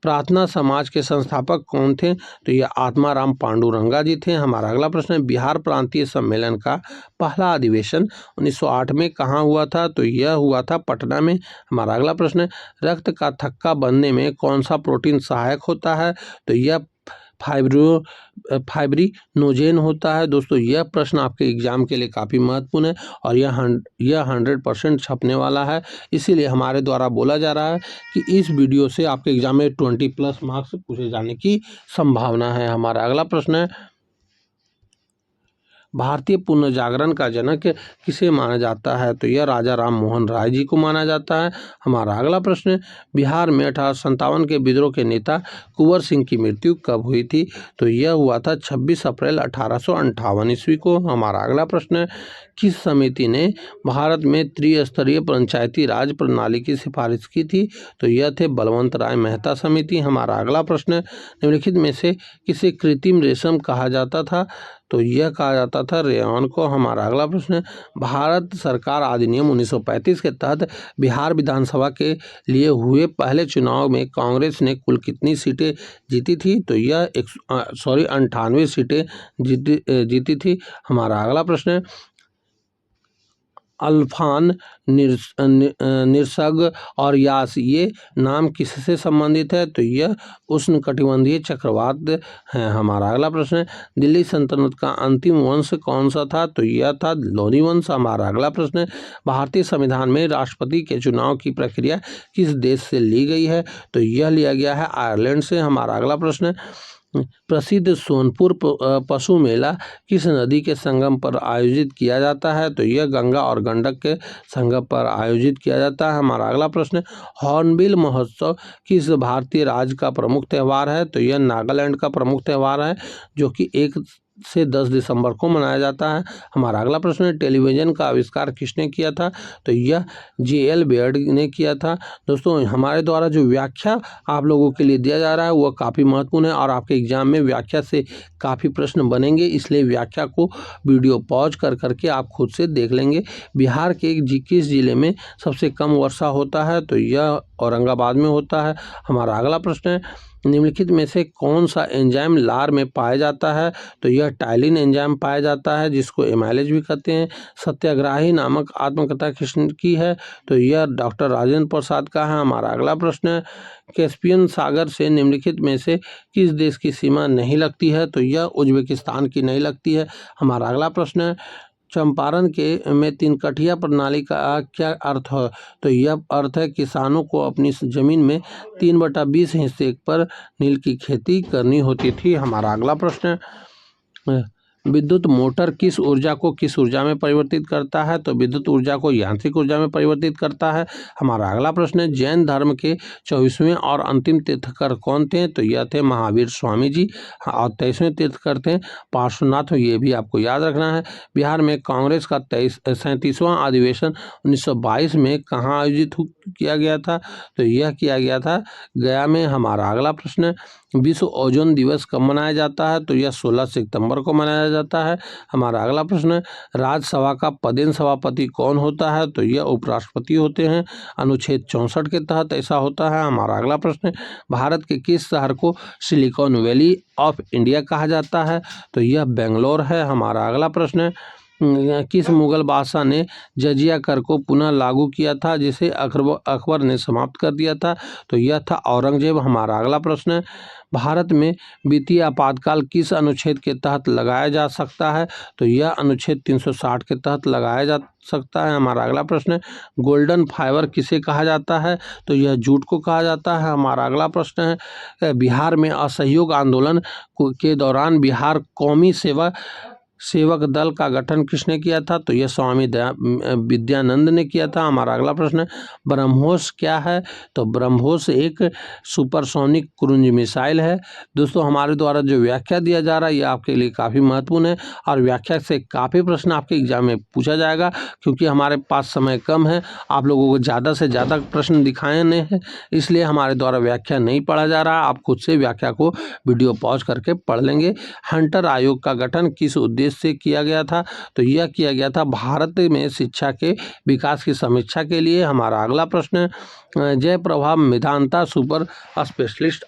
प्रार्थना समाज के संस्थापक कौन थे? तो यह आत्माराम पांडुरंगा जी थे। हमारा अगला प्रश्न है, बिहार प्रांतीय सम्मेलन का पहला अधिवेशन 1908 में कहाँ हुआ था? तो यह हुआ था पटना में। हमारा अगला प्रश्न है, रक्त का थक्का बनने में कौन सा प्रोटीन सहायक होता है? तो यह फाइब्रिनोजेन होता है। दोस्तों, यह प्रश्न आपके एग्जाम के लिए काफ़ी महत्वपूर्ण है और यह 100% छपने वाला है। इसीलिए हमारे द्वारा बोला जा रहा है कि इस वीडियो से आपके एग्जाम में 20+ मार्क्स पूछे जाने की संभावना है। हमारा अगला प्रश्न है, भारतीय पुनर्जागरण का जनक किसे माना जाता है? तो यह राजा राम मोहन राय जी को माना जाता है। हमारा अगला प्रश्न है, बिहार में 1857 के विद्रोह के नेता कुंवर सिंह की मृत्यु कब हुई थी? तो यह हुआ था 26 अप्रैल 1858 ईस्वी को। हमारा अगला प्रश्न है, किस समिति ने भारत में त्रिस्तरीय पंचायती राज प्रणाली की सिफारिश की थी? तो यह थे बलवंत राय मेहता समिति। हमारा अगला प्रश्न है, निम्नलिखित में से किसे कृत्रिम रेशम कहा जाता था? तो यह कहा जाता था रेयॉन को। हमारा अगला प्रश्न है, भारत सरकार अधिनियम 1935 के तहत बिहार विधानसभा के लिए हुए पहले चुनाव में कांग्रेस ने कुल कितनी सीटें जीती थी? तो यह 98 सीटें जीती थी। हमारा अगला प्रश्न है, अल्फान, निसर्ग और यास ये नाम किससे संबंधित है? तो यह उष्णकटिबंधीय चक्रवात है। हमारा अगला प्रश्न है, दिल्ली सल्तनत का अंतिम वंश कौन सा था? तो यह था लोधी वंश। हमारा अगला प्रश्न है, भारतीय संविधान में राष्ट्रपति के चुनाव की प्रक्रिया किस देश से ली गई है? तो यह लिया गया है आयरलैंड से। हमारा अगला प्रश्न है, प्रसिद्ध सोनपुर पशु मेला किस नदी के संगम पर आयोजित किया जाता है? तो यह गंगा और गंडक के संगम पर आयोजित किया जाता है। हमारा अगला प्रश्न है, हॉर्नबिल महोत्सव किस भारतीय राज्य का प्रमुख त्यौहार है? तो यह नागालैंड का प्रमुख त्यौहार है, जो कि 1 से 10 दिसंबर को मनाया जाता है। हमारा अगला प्रश्न है, टेलीविज़न का आविष्कार किसने किया था? तो यह JL बेयर्ड ने किया था। दोस्तों, हमारे द्वारा जो व्याख्या आप लोगों के लिए दिया जा रहा है वह काफ़ी महत्वपूर्ण है और आपके एग्जाम में व्याख्या से काफ़ी प्रश्न बनेंगे, इसलिए व्याख्या को वीडियो पॉज कर करके आप खुद से देख लेंगे। बिहार के किस जिले में सबसे कम वर्षा होता है? तो यह औरंगाबाद में होता है। हमारा अगला प्रश्न है, निम्नलिखित में से कौन सा एंजाइम लार में पाया जाता है? तो यह टाइलिन एंजाइम पाया जाता है, जिसको एमाइलेज भी कहते हैं। सत्याग्रही नामक आत्मकथा किसकी है? तो यह डॉक्टर राजेंद्र प्रसाद का है। हमारा अगला प्रश्न है, कैस्पियन सागर से निम्नलिखित में से किस देश की सीमा नहीं लगती है? तो यह उज्बेकिस्तान की नहीं लगती है। हमारा अगला प्रश्न है, चंपारण के में 3 कठिया प्रणाली का क्या अर्थ है? तो यह अर्थ है किसानों को अपनी जमीन में 3/20 हिस्से पर नील की खेती करनी होती थी। हमारा अगला प्रश्न है, विद्युत मोटर किस ऊर्जा को किस ऊर्जा में परिवर्तित करता है? तो विद्युत ऊर्जा को यांत्रिक ऊर्जा में परिवर्तित करता है। हमारा अगला प्रश्न है, जैन धर्म के 24वें और अंतिम तीर्थकर कौन थे? तो यह थे महावीर स्वामी जी। और 23वें तीर्थकर थे पार्श्वनाथ, ये भी आपको याद रखना है। बिहार में कांग्रेस का 37वां अधिवेशन 1922 में कहाँ आयोजित किया गया था? तो यह किया गया था गया में। हमारा अगला प्रश्न है, विश्व ओजोन दिवस कब मनाया जाता है? तो यह 16 सितंबर को मनाया जाता है। हमारा अगला प्रश्न है, राज्यसभा का पदेन सभापति कौन होता है? तो यह उपराष्ट्रपति होते हैं। अनुच्छेद 64 के तहत ऐसा होता है। हमारा अगला प्रश्न है, भारत के किस शहर को सिलिकॉन वैली ऑफ इंडिया कहा जाता है? तो यह बेंगलोर है। हमारा अगला प्रश्न है, किस मुगल बादशाह ने जजिया कर को पुनः लागू किया था जिसे अकबर ने समाप्त कर दिया था? तो यह था औरंगजेब। हमारा अगला प्रश्न है, भारत में वित्तीय आपातकाल किस अनुच्छेद के तहत लगाया जा सकता है? तो यह अनुच्छेद 360 के तहत लगाया जा सकता है। हमारा अगला प्रश्न है, गोल्डन फाइबर किसे कहा जाता है? तो यह जूट को कहा जाता है। हमारा अगला प्रश्न है, बिहार में असहयोग आंदोलन के दौरान बिहार कौमी सेवक दल का गठन किसने किया था? तो यह स्वामी विद्यानंद ने किया था। हमारा अगला प्रश्न है, ब्रह्मोस क्या है? तो ब्रह्मोस एक सुपरसोनिक क्रूज मिसाइल है। दोस्तों, हमारे द्वारा जो व्याख्या दिया जा रहा है ये आपके लिए काफ़ी महत्वपूर्ण है और व्याख्या से काफ़ी प्रश्न आपके एग्जाम में पूछा जाएगा। क्योंकि हमारे पास समय कम है, आप लोगों को ज़्यादा से ज़्यादा प्रश्न दिखाने हैं, इसलिए हमारे द्वारा व्याख्या नहीं पढ़ा जा रहा। आप खुद से व्याख्या को वीडियो पॉज करके पढ़ लेंगे। हंटर आयोग का गठन किस उद्देश्य से किया गया था? तो यह किया गया था भारत में शिक्षा के विकास की समीक्षा के लिए। हमारा अगला प्रश्न है, जयप्रभा मेदांता सुपर स्पेशलिस्ट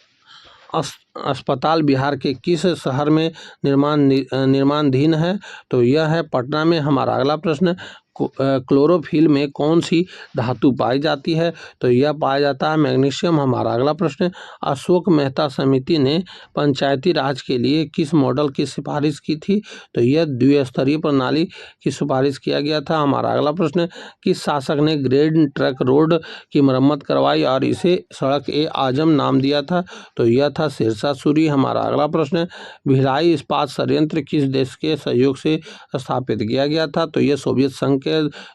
अस्पताल बिहार के किस शहर में निर्माणाधीन है? तो यह है पटना में। हमारा अगला प्रश्न, क्लोरोफिल में कौन सी धातु पाई जाती है? तो यह पाया जाता है मैग्नीशियम। हमारा अगला प्रश्न, अशोक मेहता समिति ने पंचायती राज के लिए किस मॉडल की सिफारिश की थी? तो यह द्विस्तरीय प्रणाली की सिफारिश किया गया था। हमारा अगला प्रश्न, किस शासक ने ग्रेड ट्रक रोड की मरम्मत करवाई और इसे सड़क ए आजम नाम दिया था? तो यह था शेरशाह सूरी। हमारा अगला प्रश्न, भिलाई इस्पात संयंत्र किस देश के सहयोग से स्थापित किया गया था? तो यह सोवियत संघ के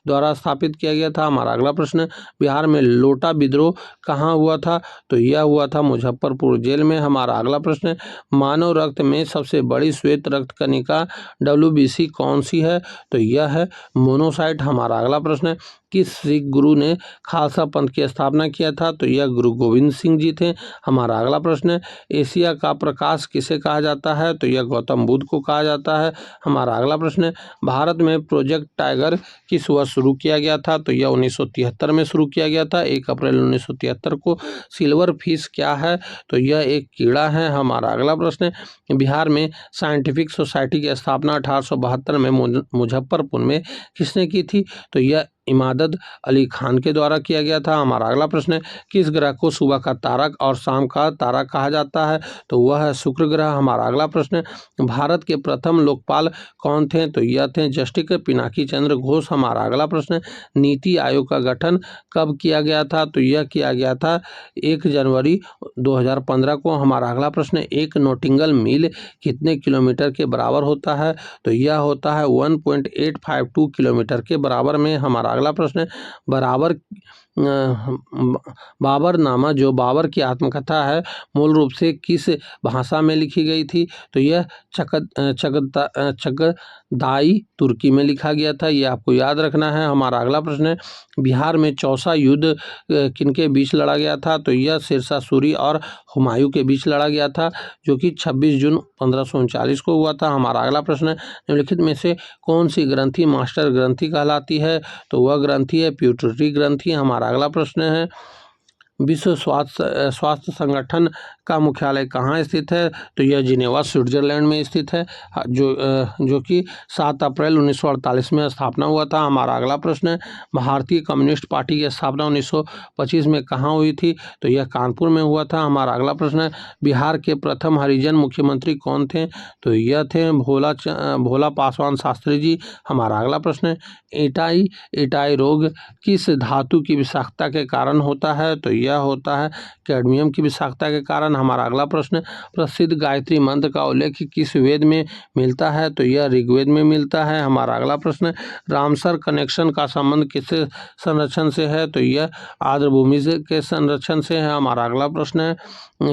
द्वारा स्थापित किया गया था। हमारा अगला प्रश्न, बिहार में लोटा विद्रोह कहाँ हुआ था? तो यह हुआ था मुजफ्फरपुर जेल में। हमारा अगला प्रश्न, मानव रक्त में सबसे बड़ी श्वेत रक्त कणिका WBC कौन सी है? तो यह है मोनोसाइट। हमारा अगला प्रश्न, किस सिख गुरु ने खालसा पंथ की स्थापना किया था? तो यह गुरु गोविंद सिंह जी थे। हमारा अगला प्रश्न, एशिया का प्रकाश किसे कहा जाता है? तो यह गौतम बुद्ध को कहा जाता है। हमारा अगला प्रश्न, भारत में प्रोजेक्ट टाइगर किस वर्ष शुरू किया गया था? तो यह 1973 में शुरू किया गया था, 1 अप्रैल 1973 को। सिल्वर फिश क्या है? तो यह एक कीड़ा है। हमारा अगला प्रश्न, बिहार में साइंटिफिक सोसाइटी की स्थापना 1872 में मुजफ्फरपुर में किसने की थी? तो यह इमादत अली खान के द्वारा किया गया था। हमारा अगला प्रश्न, किस ग्रह को सुबह का तारक और शाम का तारा कहा जाता है? तो वह है शुक्र ग्रह। हमारा अगला प्रश्न, भारत के प्रथम लोकपाल कौन थे? तो यह थे जस्टिस पिनाकी चंद्र घोष। हमारा अगला प्रश्न, नीति आयोग का गठन कब किया गया था? तो यह किया गया था 1 जनवरी 2015 को। हमारा अगला प्रश्न, एक नोटिंगल मील कितने किलोमीटर के बराबर होता है? तो यह होता है 1.852 किलोमीटर के बराबर में। हमारा अगला प्रश्न, बाबरनामा जो बाबर की आत्मकथा है मूल रूप से किस भाषा में लिखी गई थी? तो यह चगदाई तुर्की में लिखा गया था, ये आपको याद रखना है। हमारा अगला प्रश्न है, बिहार में चौसा युद्ध किनके बीच लड़ा गया था? तो यह शेरशाह सूरी और हुमायूं के बीच लड़ा गया था, जो कि 26 जून 1539 को हुआ था। हमारा अगला प्रश्न है, निम्नलिखित में से कौन सी ग्रंथि मास्टर ग्रंथि कहलाती है? तो वह ग्रंथि है प्यूटरी ग्रंथि। हमारा अगला प्रश्न है, विश्व स्वास्थ्य संगठन का मुख्यालय कहाँ स्थित है? तो यह जिनेवा स्विट्जरलैंड में स्थित है, जो कि 7 अप्रैल 1948 में स्थापना हुआ था। हमारा अगला प्रश्न है, भारतीय कम्युनिस्ट पार्टी की स्थापना 1925 में कहाँ हुई थी? तो यह कानपुर में हुआ था। हमारा अगला प्रश्न है, बिहार के प्रथम हरिजन मुख्यमंत्री कौन थे? तो यह थे भोला पासवान शास्त्री जी। हमारा अगला प्रश्न है, एटाई रोग किस धातु की विषाक्तता के कारण होता है? तो यह होता है कैडमियम की विषाक्तता के कारण। हमारा अगला प्रश्न, प्रसिद्ध गायत्री मंत्र का उल्लेख किस वेद में मिलता है? तो यह ऋग्वेद में मिलता है। हमारा अगला प्रश्न, रामसर कनेक्शन का संबंध किस संरक्षण से है? तो यह आर्द्रभूमि के संरक्षण से है। हमारा अगला प्रश्न है,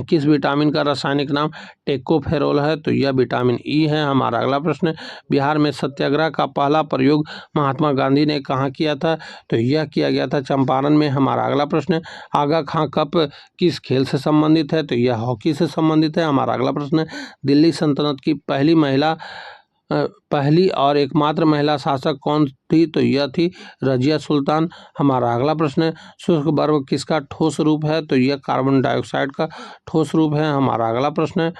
किस विटामिन का रासायनिक नाम टेकोफेरोल है? तो यह विटामिन ई है। हमारा अगला प्रश्न, बिहार में सत्याग्रह का पहला प्रयोग महात्मा गांधी ने कहाँ किया था? तो यह किया गया था चंपारण में। हमारा अगला प्रश्न, आगा खां कप किस खेल से संबंधित है? तो यह हॉकी से संबंधित है। हमारा अगला प्रश्न, दिल्ली सल्तनत की पहली और एकमात्र महिला शासक कौन थी? तो यह थी रजिया सुल्तान। हमारा अगला प्रश्न, शुष्क बर्फ किसका ठोस रूप है? तो यह कार्बन डाइऑक्साइड का ठोस रूप है। हमारा अगला प्रश्न,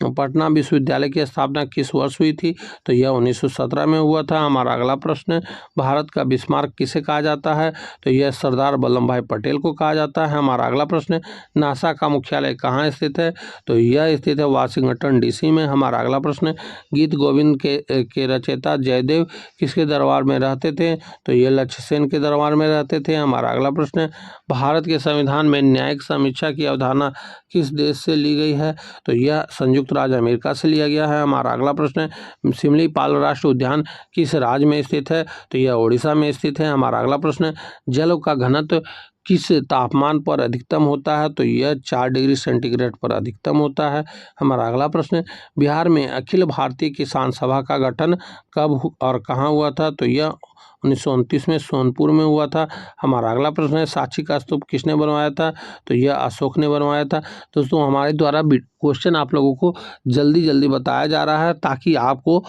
पटना विश्वविद्यालय की स्थापना किस वर्ष हुई थी? तो यह 1917 में हुआ था। हमारा अगला प्रश्न, भारत का बिस्मार्क किसे कहा जाता है? तो यह सरदार वल्लभ भाई पटेल को कहा जाता है। हमारा अगला प्रश्न, नासा का मुख्यालय कहाँ स्थित है? तो यह स्थित है वाशिंगटन डीसी में। हमारा अगला प्रश्न, गीत गोविंद के रचयिता जयदेव किसके दरबार में रहते थे? तो यह लक्ष्य सेन के दरबार में रहते थे। हमारा अगला प्रश्न, भारत के संविधान में न्यायिक समीक्षा की अवधारणा किस देश से ली गई है? तो यह संयुक्त राज्य अमेरिका से लिया गया है। हमारा अगला प्रश्न, सिमलीपाल राष्ट्रीय उद्यान किस राज्य में स्थित है? तो यह उड़ीसा में स्थित है। हमारा अगला प्रश्न, जल का घनत्व किस तापमान पर अधिकतम होता है? तो यह 4 डिग्री सेंटीग्रेड पर अधिकतम होता है। हमारा अगला प्रश्न, बिहार में अखिल भारतीय किसान सभा का गठन कब और कहाँ हुआ था? तो यह 1929 में सोनपुर में हुआ था। हमारा अगला प्रश्न है, सांची का स्तूप किसने बनवाया था? तो यह अशोक ने बनवाया था। दोस्तों, हमारे द्वारा क्वेश्चन आप लोगों को जल्दी जल्दी बताया जा रहा है ताकि आपको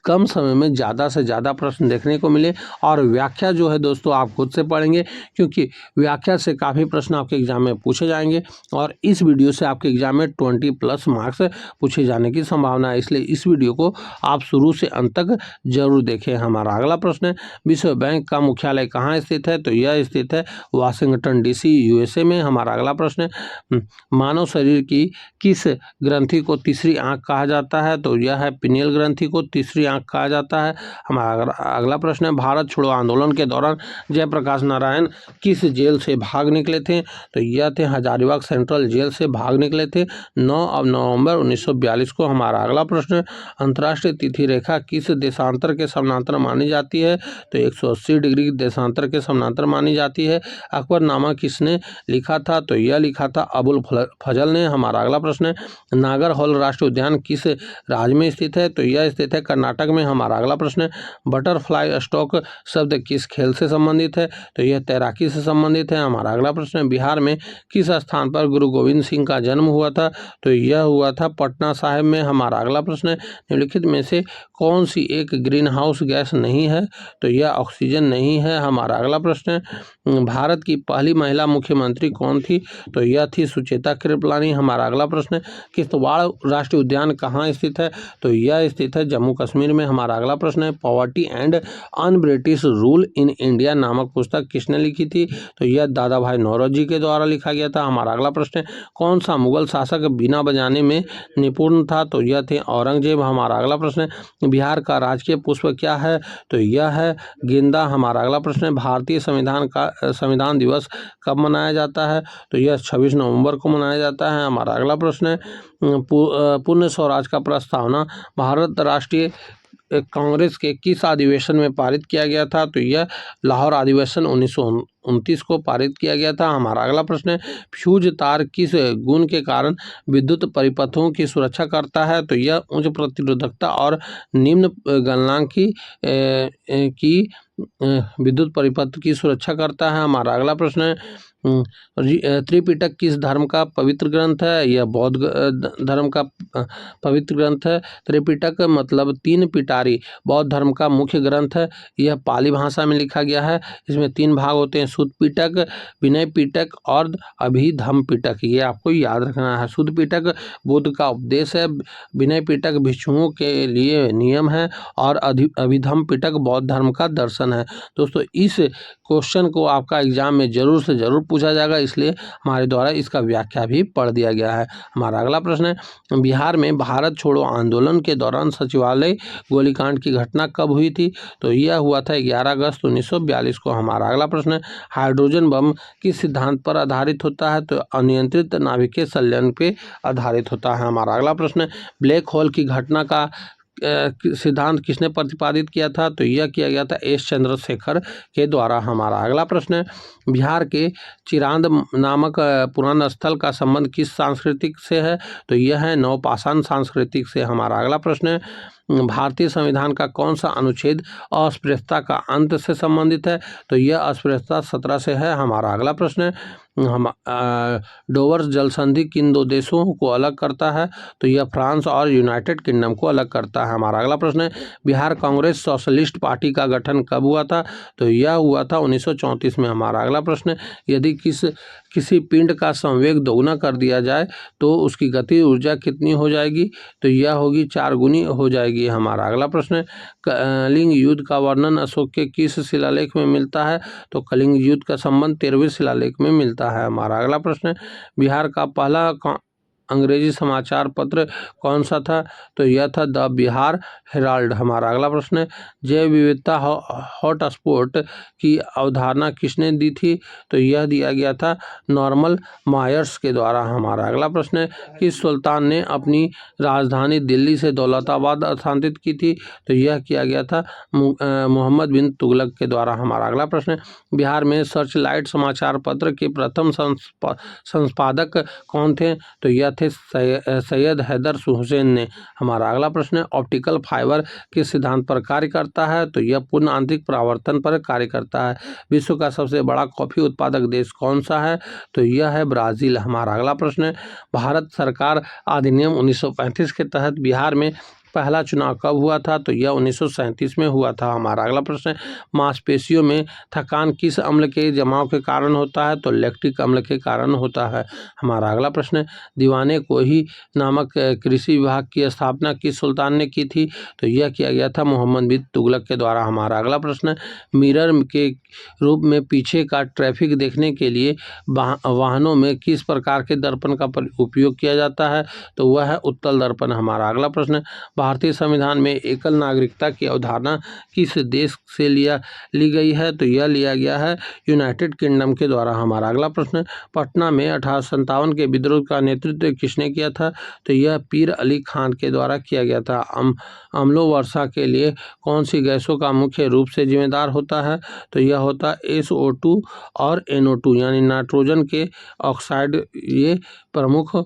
कम समय में ज़्यादा से ज़्यादा प्रश्न देखने को मिले। और व्याख्या जो है दोस्तों आप खुद से पढ़ेंगे, क्योंकि व्याख्या से काफ़ी प्रश्न आपके एग्जाम में पूछे जाएंगे और इस वीडियो से आपके एग्जाम में 20+ मार्क्स पूछे जाने की संभावना है। इसलिए इस वीडियो को आप शुरू से अंत तक जरूर देखें। हमारा अगला प्रश्न है, विश्व बैंक का मुख्यालय कहाँ स्थित है? तो यह स्थित है वाशिंगटन डीसी यूएसए में। हमारा अगला प्रश्न है, मानव शरीर की किस ग्रंथि को तीसरी आंख कहा जाता है? तो यह है पिनियल ग्रंथि को तीसरी आंख कहा जाता है। हमारा अगला प्रश्न है, भारत छोड़ो आंदोलन के दौरान जयप्रकाश नारायण किस जेल से भाग निकले थे? तो यह थे हजारीबाग सेंट्रल जेल से भाग निकले थे 9 नवंबर 1942 को। हमारा अगला प्रश्न, अंतर्राष्ट्रीय तिथि रेखा किस देशांतर के समानांतर मानी जाती है? तो 180 डिग्री देशांतर के समानांतर मानी जाती है। अकबरनामा किसने लिखा था? तो यह लिखा था अबुल फजल ने। हमारा अगला प्रश्न है, नागरहोल राष्ट्रीय उद्यान किस राज्य में स्थित है? तो यह स्थित है कर्नाटक में। हमारा अगला प्रश्न है, बटरफ्लाई स्ट्रोक शब्द किस खेल से संबंधित है? तो यह तैराकी से संबंधित है। हमारा अगला प्रश्न है, बिहार में किस स्थान पर गुरु गोविंद सिंह का जन्म हुआ था? तो यह हुआ था पटना साहिब में। हमारा अगला प्रश्न है, निम्नलिखित में से कौन सी एक ग्रीन हाउस गैस नहीं है? तो यह ऑक्सीजन नहीं है। हमारा अगला प्रश्न है, भारत की पहली महिला मुख्यमंत्री कौन थी? तो यह थी सुचेता कृपलानी। हमारा अगला प्रश्न है, किश्तवाड़ राष्ट्रीय उद्यान कहाँ स्थित है? तो यह स्थित है जम्मू कश्मीर में। हमारा अगला प्रश्न है, poverty and un British rule in India नामक पुस्तक किसने लिखी थी? तो यह दादा भाई नौरोजी के द्वारा लिखा गया था। हमारा अगला प्रश्न है, कौन सा मुगल शासक बीना बजाने में निपुण था? तो यह थे औरंगजेब। हमारा अगला प्रश्न है, बिहार का राजकीय पुष्प क्या है? तो यह है गेंदा। हमारा अगला प्रश्न है, भारतीय संविधान दिवस कब मनाया जाता है? तो यह 26 नवंबर को मनाया जाता है। हमारा अगला प्रश्न है, पूर्ण स्वराज का प्रस्तावना भारत राष्ट्रीय कांग्रेस के किस अधिवेशन में पारित किया गया था? तो यह लाहौर अधिवेशन 1929 को पारित किया गया था। हमारा अगला प्रश्न है, फ्यूज तार किस गुण के कारण विद्युत परिपथों की सुरक्षा करता है? तो यह उच्च प्रतिरोधकता और निम्न गलनांक की विद्युत परिपथ की सुरक्षा करता है। हमारा अगला प्रश्न है, त्रिपिटक किस धर्म का पवित्र ग्रंथ है? यह बौद्ध धर्म का पवित्र ग्रंथ है। त्रिपिटक मतलब 3 पिटारी बौद्ध धर्म का मुख्य ग्रंथ है। यह पाली भाषा में लिखा गया है। इसमें 3 भाग होते हैं, शुद्ध पिटक, विनय पिटक और अभिधम्म पिटक। ये आपको याद रखना है। शुद्ध पिटक बुद्ध का उपदेश है, विनय पिटक भिक्षुओं के लिए नियम है और अभिधम्म पिटक बौद्ध धर्म का दर्शन है। दोस्तों, इस क्वेश्चन को आपका एग्जाम में जरूर से जरूर पूछा जाएगा, इसलिए हमारे द्वारा इसका व्याख्या भी पढ़ दिया गया है। हमारा अगला प्रश्न है, बिहार में भारत छोड़ो आंदोलन के दौरान सचिवालय गोलीकांड की घटना कब हुई थी? तो यह हुआ था 11 अगस्त 1942 को। हमारा अगला प्रश्न है, हाइड्रोजन बम किस सिद्धांत पर आधारित होता है? तो अनियंत्रित नाभिकीय संलयन पे आधारित होता है। हमारा अगला प्रश्न है, ब्लैक होल की घटना का सिद्धांत किसने प्रतिपादित किया था? तो यह किया गया था एस चंद्रशेखर के द्वारा। हमारा अगला प्रश्न है, बिहार के चिरांद नामक पुराण स्थल का संबंध किस सांस्कृतिक से है? तो यह है नवपाषाण सांस्कृतिक से। हमारा अगला प्रश्न है, भारतीय संविधान का कौन सा अनुच्छेद अस्पृश्यता का अंत से संबंधित है? तो यह अस्पृश्यता 17 से है। हमारा अगला प्रश्न है, हम डोवर्स जल संधि किन दो देशों को अलग करता है? तो यह फ्रांस और यूनाइटेड किंगडम को अलग करता है। हमारा अगला प्रश्न है, बिहार कांग्रेस सोशलिस्ट पार्टी का गठन कब हुआ था? तो यह हुआ था 1934 में। हमारा अगला प्रश्न है, यदि किसी पिंड का संवेग दोगुना कर दिया जाए तो उसकी गति ऊर्जा कितनी हो जाएगी? तो यह होगी 4 गुनी हो जाएगी। हमारा अगला प्रश्न है, कलिंग युद्ध का वर्णन अशोक के किस शिलालेख में मिलता है? तो कलिंग युद्ध का संबंध 13वें शिलालेख में मिलता है। हमारा अगला प्रश्न है, बिहार का पहला अंग्रेजी समाचार पत्र कौन सा था? तो यह था द बिहार हेराल्ड। हमारा अगला प्रश्न है, जैव विविधता हॉटस्पॉट की अवधारणा किसने दी थी? तो यह दिया गया था नॉर्मन मायर्स के द्वारा। हमारा अगला प्रश्न है, किस सुल्तान ने अपनी राजधानी दिल्ली से दौलताबाद स्थानांतरित की थी? तो यह किया गया था मोहम्मद बिन तुगलक के द्वारा। हमारा अगला प्रश्न है, बिहार में सर्च लाइट समाचार पत्र के प्रथम संपादक कौन थे? तो यह थे सैयद हैदर हुसैन ने। हमारा अगला प्रश्न है, ऑप्टिकल फाइबर किस सिद्धांत पर कार्य करता है? तो यह पूर्ण आंतरिक परावर्तन पर कार्य करता है। विश्व का सबसे बड़ा कॉफी उत्पादक देश कौन सा है? तो यह है ब्राजील। हमारा अगला प्रश्न है, भारत सरकार अधिनियम 1935 के तहत बिहार में पहला चुनाव कब हुआ था? तो यह 1937 में हुआ था। हमारा अगला प्रश्न है, मांसपेशियों में थकान किस अम्ल के जमाव के कारण होता है? तो लैक्टिक अम्ल के कारण होता है। हमारा अगला प्रश्न है, दीवाने को ही नामक कृषि विभाग की स्थापना किस सुल्तान ने की थी? तो यह किया गया था मोहम्मद बिन तुगलक के द्वारा। हमारा अगला प्रश्न है, मिरर के रूप में पीछे का ट्रैफिक देखने के लिए वाहनों में किस प्रकार के दर्पण का उपयोग किया जाता है? तो वह है उत्तल दर्पण। हमारा अगला प्रश्न है, भारतीय संविधान में एकल नागरिकता की अवधारणा किस देश से ली गई है? तो यह लिया गया है यूनाइटेड किंगडम के द्वारा। हमारा अगला प्रश्न, पटना में 1857 के विद्रोह का नेतृत्व किसने किया था? तो यह पीर अली खान के द्वारा किया गया था। अम्लों वर्षा के लिए कौन सी गैसों का मुख्य रूप से जिम्मेदार होता है? तो यह होता है SO2 और NO2 यानी नाइट्रोजन के ऑक्साइड, ये प्रमुख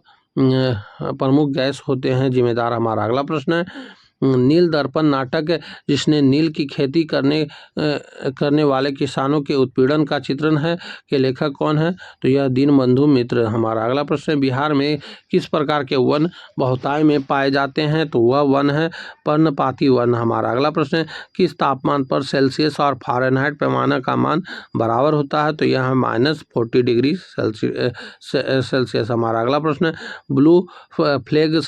गैस होते हैं जिम्मेदार। हमारा अगला प्रश्न है, नील दर्पण नाटक जिसने नील की खेती करने वाले किसानों के उत्पीड़न का चित्रण है के लेखक कौन है? तो यह दीनबंधु मित्र। हमारा अगला प्रश्न है, बिहार में किस प्रकार के वन बहुतायत में पाए जाते हैं? तो वह वन है पर्णपाती वन। हमारा अगला प्रश्न है, किस तापमान पर सेल्सियस और फ़ारेनहाइट पैमाना का मान बराबर होता है? तो यह है -40 डिग्री सेल्सियस। हमारा अगला प्रश्न है, ब्लू फ्लैग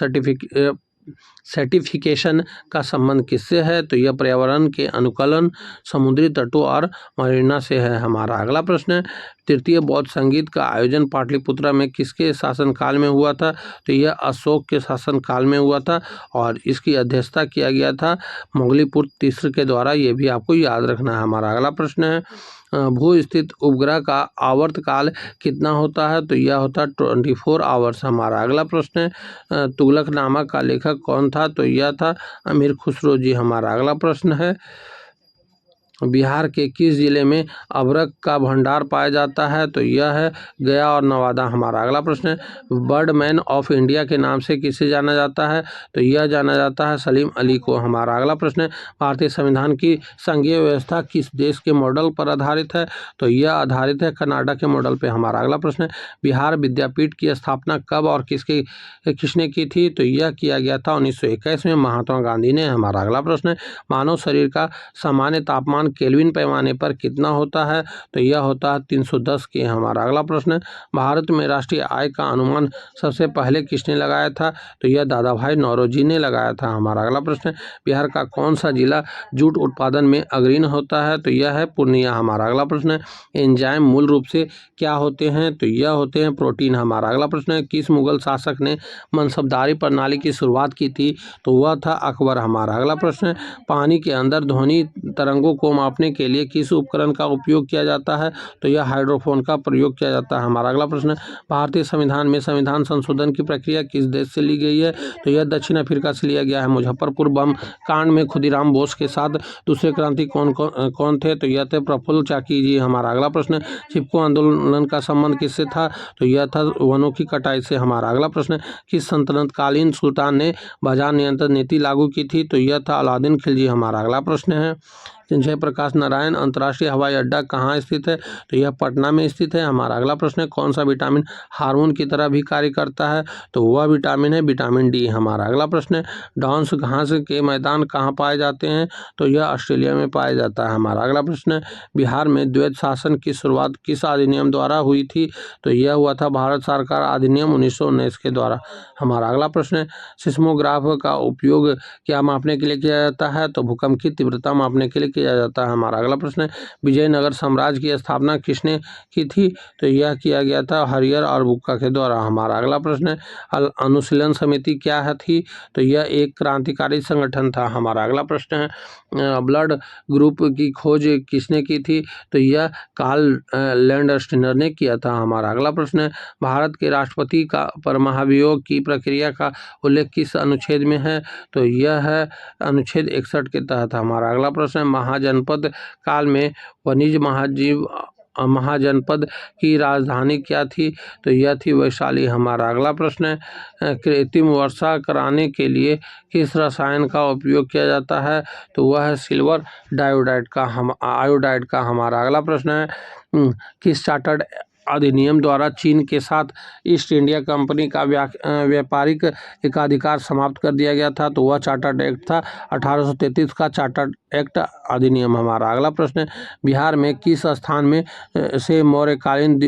सर्टिफिकेशन का संबंध किससे है? तो यह पर्यावरण के अनुकूलन समुद्री तटों और मरीना से है। हमारा अगला प्रश्न है, तृतीय बौद्ध संगीत का आयोजन पाटलिपुत्र में किसके शासनकाल में हुआ था? तो यह अशोक के शासनकाल में हुआ था और इसकी अध्यक्षता किया गया था मोगलीपुत्र तीसरे के द्वारा। ये भी आपको याद रखना है। हमारा अगला प्रश्न है, भू स्थित उपग्रह का आवर्तकाल कितना होता है? तो यह होता है 24 आवर्स। हमारा अगला प्रश्न है, तुगलकनामा का लेखक कौन था? तो यह था अमीर खुसरो जी। हमारा अगला प्रश्न है, बिहार के किस जिले में अभ्रक का भंडार पाया जाता है? तो यह है गया और नवादा। हमारा अगला प्रश्न है, बर्डमैन ऑफ इंडिया के नाम से किसे जाना जाता है? तो यह जाना जाता है सलीम अली को। हमारा अगला प्रश्न है, भारतीय संविधान की संघीय व्यवस्था किस देश के मॉडल पर आधारित है? तो यह आधारित है कनाडा के मॉडल पर। हमारा अगला प्रश्न है, बिहार विद्यापीठ की स्थापना कब और किसने की थी? तो यह किया गया था 1921 में महात्मा गांधी ने। हमारा अगला प्रश्न है, मानव शरीर का सामान्य तापमान तापमान केल्विन पैमाने पर कितना होता है? तो यह होता है 310 के। हमारा अगला प्रश्न है, भारत में राष्ट्रीय आय का अनुमान सबसे पहले किसने लगाया था? तो यह दादा भाई नौरोजी ने लगाया था। हमारा अगला प्रश्न है, बिहार का कौन सा जिला जूट उत्पादन में अग्रणी होता है? तो यह है पूर्णिया। हमारा अगला प्रश्न है, एंजाइम मूल रूप से क्या होते हैं? तो यह होते हैं प्रोटीन। हमारा अगला प्रश्न है, किस मुगल शासक ने मनसबदारी प्रणाली की शुरुआत की थी? तो वह था अकबर। हमारा अगला प्रश्न है, पानी के अंदर ध्वनि तरंगों को मापने के लिए किस उपकरण का उपयोग किया जाता है? तो यह हाइड्रोफोन का प्रयोग किया जाता है। हमारा अगला प्रश्न है, भारतीय संविधान में संविधान संशोधन की प्रक्रिया किस देश से ली गई है? तो यह दक्षिण अफ्रीका से लिया गया है। मुजफ्फरपुर बम कांड में खुदीराम बोस के साथ दूसरे क्रांति कौन थे? तो यह थे प्रफुल्ल चाकी जी। हमारा अगला प्रश्न है, चिपको आंदोलन का संबंध किससे था? तो यह था वनों की कटाई से। हमारा अगला प्रश्न है, किस सल्तनतकालीन सुल्तान ने बाजार नियंत्रण नीति लागू की थी? तो यह था अलाउद्दीन खिलजी। हमारा अगला प्रश्न है, जयप्रकाश नारायण अंतर्राष्ट्रीय हवाई अड्डा कहाँ स्थित है? तो यह पटना में स्थित है। हमारा अगला प्रश्न है, कौन सा विटामिन हार्मोन की तरह भी कार्य करता है? तो वह विटामिन है विटामिन डी। हमारा अगला प्रश्न है, डांस घास के मैदान कहाँ पाए जाते हैं? तो यह ऑस्ट्रेलिया में पाया जाता है। हमारा अगला प्रश्न है, बिहार में द्वैध शासन की शुरुआत किस अधिनियम द्वारा हुई थी? तो यह हुआ था भारत सरकार अधिनियम 1919 के द्वारा। हमारा अगला प्रश्न है, सिस्मोग्राफ का उपयोग क्या मापने के लिए किया जाता है? तो भूकंप की तीव्रता मापने के लिए किया जाता है। हमारा अगला प्रश्न है, विजयनगर साम्राज्य की स्थापना किसने की थी? तो यह किया गया था हरिहर और बुक्का के द्वारा। हमारा अगला प्रश्न है, अनुशीलन समिति क्या है थी? तो यह एक क्रांतिकारी संगठन था। हमारा अगला प्रश्न है, ब्लड ग्रुप की खोज किसने की थी? तो यह कार्ल लैंडस्टीनर ने किया था। हमारा अगला प्रश्न है, भारत के राष्ट्रपति का पर महाभियोग की प्रक्रिया का उल्लेख किस अनुच्छेद में है? तो यह है अनुच्छेद 61 के तहत। हमारा अगला प्रश्न है, महाजनपद काल में वाणिज्य महाजनपद की राजधानी क्या थी? तो यह थी वैशाली। हमारा अगला प्रश्न है, कृत्रिम वर्षा कराने के लिए किस रसायन का उपयोग किया जाता है? तो वह है सिल्वर आयोडाइड का। हमारा अगला प्रश्न है, किस चार्टर्ड अधिनियम द्वारा चीन के साथ ईस्ट इंडिया कंपनी का व्यापारिक एकाधिकार समाप्त कर दिया गया था? तो वह चार्टर्ड एक्ट था 1833 का चार्टर्ड एक्ट अधिनियम। हमारा अगला प्रश्न है, बिहार में किस स्थान में से मौर्यकालीन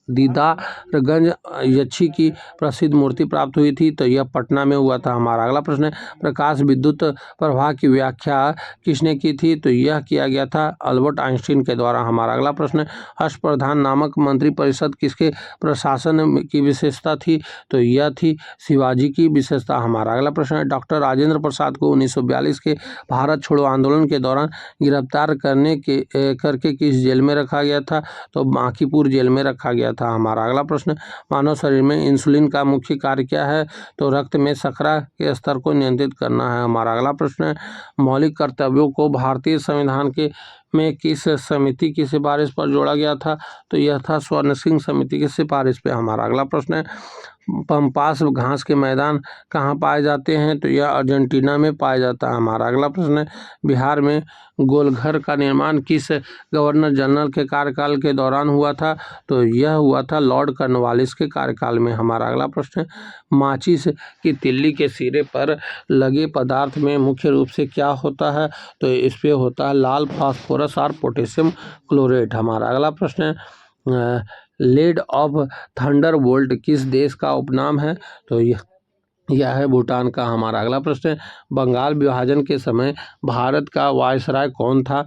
दीदारगंज यक्षी की प्रसिद्ध मूर्ति प्राप्त हुई थी? तो यह पटना में हुआ था। हमारा अगला प्रश्न है, प्रकाश विद्युत प्रवाह की व्याख्या किसने की थी? तो यह किया गया था अल्बर्ट आइंस्टीन के द्वारा। हमारा अगला प्रश्न है, अष्टप्रधान नामक मंत्रिपरिषद किसके प्रशासन की विशेषता थी? तो यह थी शिवाजी की विशेषता। हमारा अगला प्रश्न है, डॉक्टर राजेंद्र प्रसाद को 1942 के भारत छोड़ो आंदोलन के दौरान गिरफ्तार करके किस जेल में रखा गया था? तो बांकीपुर जेल में रखा गया था। हमारा अगला प्रश्न, मानव शरीर में इंसुलिन का मुख्य कार्य क्या है? तो रक्त में शर्करा के स्तर को नियंत्रित करना है। हमारा अगला प्रश्न है, मौलिक कर्तव्यों को भारतीय संविधान के में किस समिति की सिफारिश पर जोड़ा गया था? तो यह था स्वर्ण सिंह समिति की सिफारिश पे। हमारा अगला प्रश्न है, पम्पास घास के मैदान कहाँ पाए जाते हैं? तो यह अर्जेंटीना में पाया जाता है। हमारा अगला प्रश्न है, बिहार में गोलघर का निर्माण किस गवर्नर जनरल के कार्यकाल के दौरान हुआ था? तो यह हुआ था लॉर्ड कॉर्नवालिस के कार्यकाल में। हमारा अगला प्रश्न है, माचिस की तिल्ली के सिरे पर लगे पदार्थ में मुख्य रूप से क्या होता है? तो इस पे होता है लाल फास्फोरस और पोटेशियम क्लोरेट। हमारा अगला प्रश्न है, लेड ऑफ थंडरबोल्ट किस देश का उपनाम है? तो यह है भूटान का। हमारा अगला प्रश्न है, बंगाल विभाजन के समय भारत का वायसराय कौन था?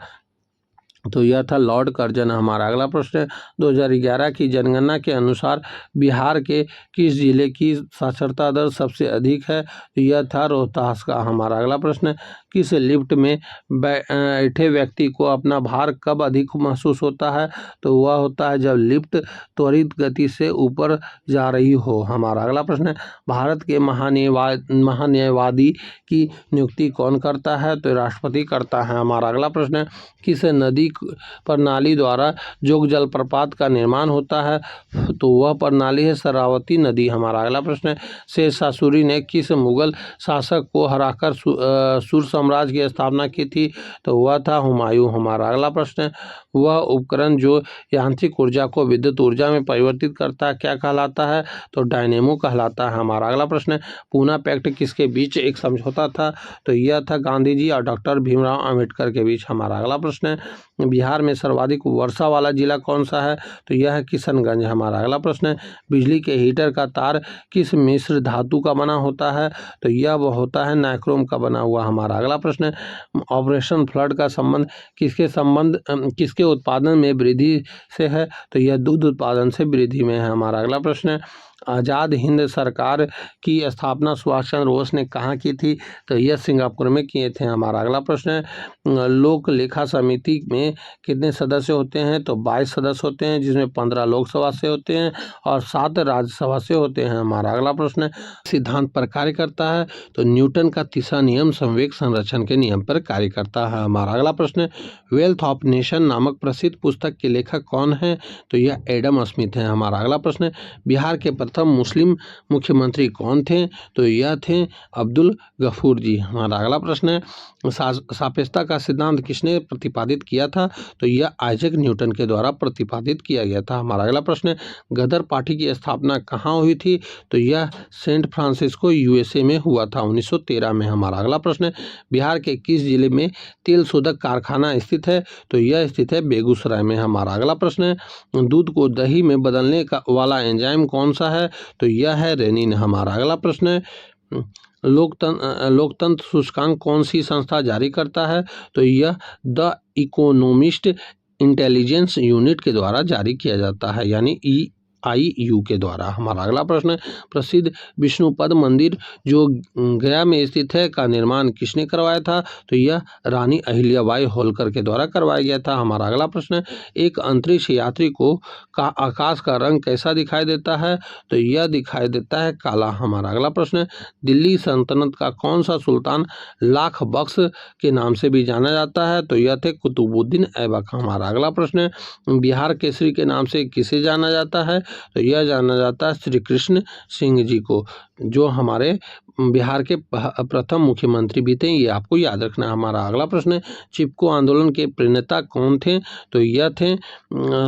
तो यह था लॉर्ड कर्जन। हमारा अगला प्रश्न है, 2011 की जनगणना के अनुसार बिहार के किस जिले की साक्षरता दर सबसे अधिक है? तो यह था रोहतास का। हमारा अगला प्रश्न है, किस लिफ्ट में बैठे व्यक्ति को अपना भार कब अधिक महसूस होता है? तो वह होता है जब लिफ्ट त्वरित गति से ऊपर जा रही हो। हमारा अगला प्रश्न है, भारत के महान्यायवादी की नियुक्ति कौन करता है? तो राष्ट्रपति करता है। हमारा अगला प्रश्न है, किस नदी प्रणाली द्वारा जोग जलप्रपात का निर्माण होता है, तो वह प्रणाली है शरावती नदी। हमारा अगला प्रश्न है, शेरशाह सूरी ने किस मुगल शासक को हराकर सुर साम्राज्य की स्थापना की थी? तो वह था हुमायूं। हमारा अगला प्रश्न है, वह उपकरण जो यांत्रिक ऊर्जा को विद्युत ऊर्जा में परिवर्तित करता है क्या कहलाता है? तो डायनेमो कहलाता है। हमारा अगला प्रश्न है, पूना पैक्ट किसके बीच एक समझौता था? तो यह था गांधी जी और डॉक्टर भीमराव अंबेडकर के बीच। हमारा अगला प्रश्न है, बिहार में सर्वाधिक वर्षा वाला जिला कौन सा है? तो यह है किशनगंज। हमारा अगला प्रश्न है, बिजली के हीटर का तार किस मिश्र धातु का बना होता है? तो यह वह होता है नाइक्रोम का बना हुआ। हमारा अगला प्रश्न है, ऑपरेशन फ्लड का संबंध किसके उत्पादन में वृद्धि से है? तो यह दूध उत्पादन से वृद्धि में है। हमारा अगला प्रश्न है, आज़ाद हिंद सरकार की स्थापना सुभाष चंद्र बोस ने कहाँ की थी? तो यह सिंगापुर में किए थे। हमारा अगला प्रश्न है, लोक लेखा समिति में कितने सदस्य होते हैं? तो 22 सदस्य होते हैं, जिसमें 15 लोकसभा से होते हैं और 7 राज्यसभा से होते हैं। हमारा अगला प्रश्न है, सिद्धांत पर कार्य करता है? तो न्यूटन का तीसरा नियम संवेग संरक्षण के नियम पर कार्य करता है। हमारा अगला प्रश्न है, वेल्थ ऑफ नेशन नामक प्रसिद्ध पुस्तक के लेखक कौन है? तो यह एडम स्मिथ है। हमारा अगला प्रश्न है, बिहार के प्रथम मुस्लिम मुख्यमंत्री कौन थे? तो यह थे अब्दुल गफूर जी। हमारा अगला प्रश्न है, सापेक्षता का सिद्धांत किसने प्रतिपादित किया था? तो यह आइजैक न्यूटन के द्वारा प्रतिपादित किया गया था। हमारा अगला प्रश्न है, गदर पार्टी की स्थापना कहाँ हुई थी? तो यह सेंट फ्रांसिस्को यूएसए में हुआ था 1913 में। हमारा अगला प्रश्न है, बिहार के किस जिले में तेल शोधक कारखाना स्थित है? तो यह स्थित है बेगूसराय में। हमारा अगला प्रश्न है, दूध को दही में बदलने का वाला एंजाइम कौन सा है? तो यह है रेनिन। हमारा अगला प्रश्न है, लोकतंत्र सूचकांक कौन सी संस्था जारी करता है? तो यह द इकोनॉमिस्ट इंटेलिजेंस यूनिट के द्वारा जारी किया जाता है, यानी EIU के द्वारा। हमारा अगला प्रश्न है, प्रसिद्ध विष्णुपद मंदिर जो गया में स्थित है का निर्माण किसने करवाया था? तो यह रानी अहिल्याबाई होलकर के द्वारा करवाया गया था। हमारा अगला प्रश्न है, एक अंतरिक्ष यात्री को आकाश का रंग कैसा दिखाई देता है? तो यह दिखाई देता है काला। हमारा अगला प्रश्न है, दिल्ली सल्तनत का कौन सा सुल्तान लाख बख्श के नाम से भी जाना जाता है? तो यह थे कुतुबुद्दीन ऐबक। हमारा अगला प्रश्न है, बिहार केसरी के नाम से किसे जाना जाता है? तो यह जाना जाता है श्री कृष्ण सिंह जी को, जो हमारे बिहार के प्रथम मुख्यमंत्री भी थे। ये आपको याद रखना है। हमारा अगला प्रश्न है, चिपको आंदोलन के प्रणेता कौन थे? तो यह थे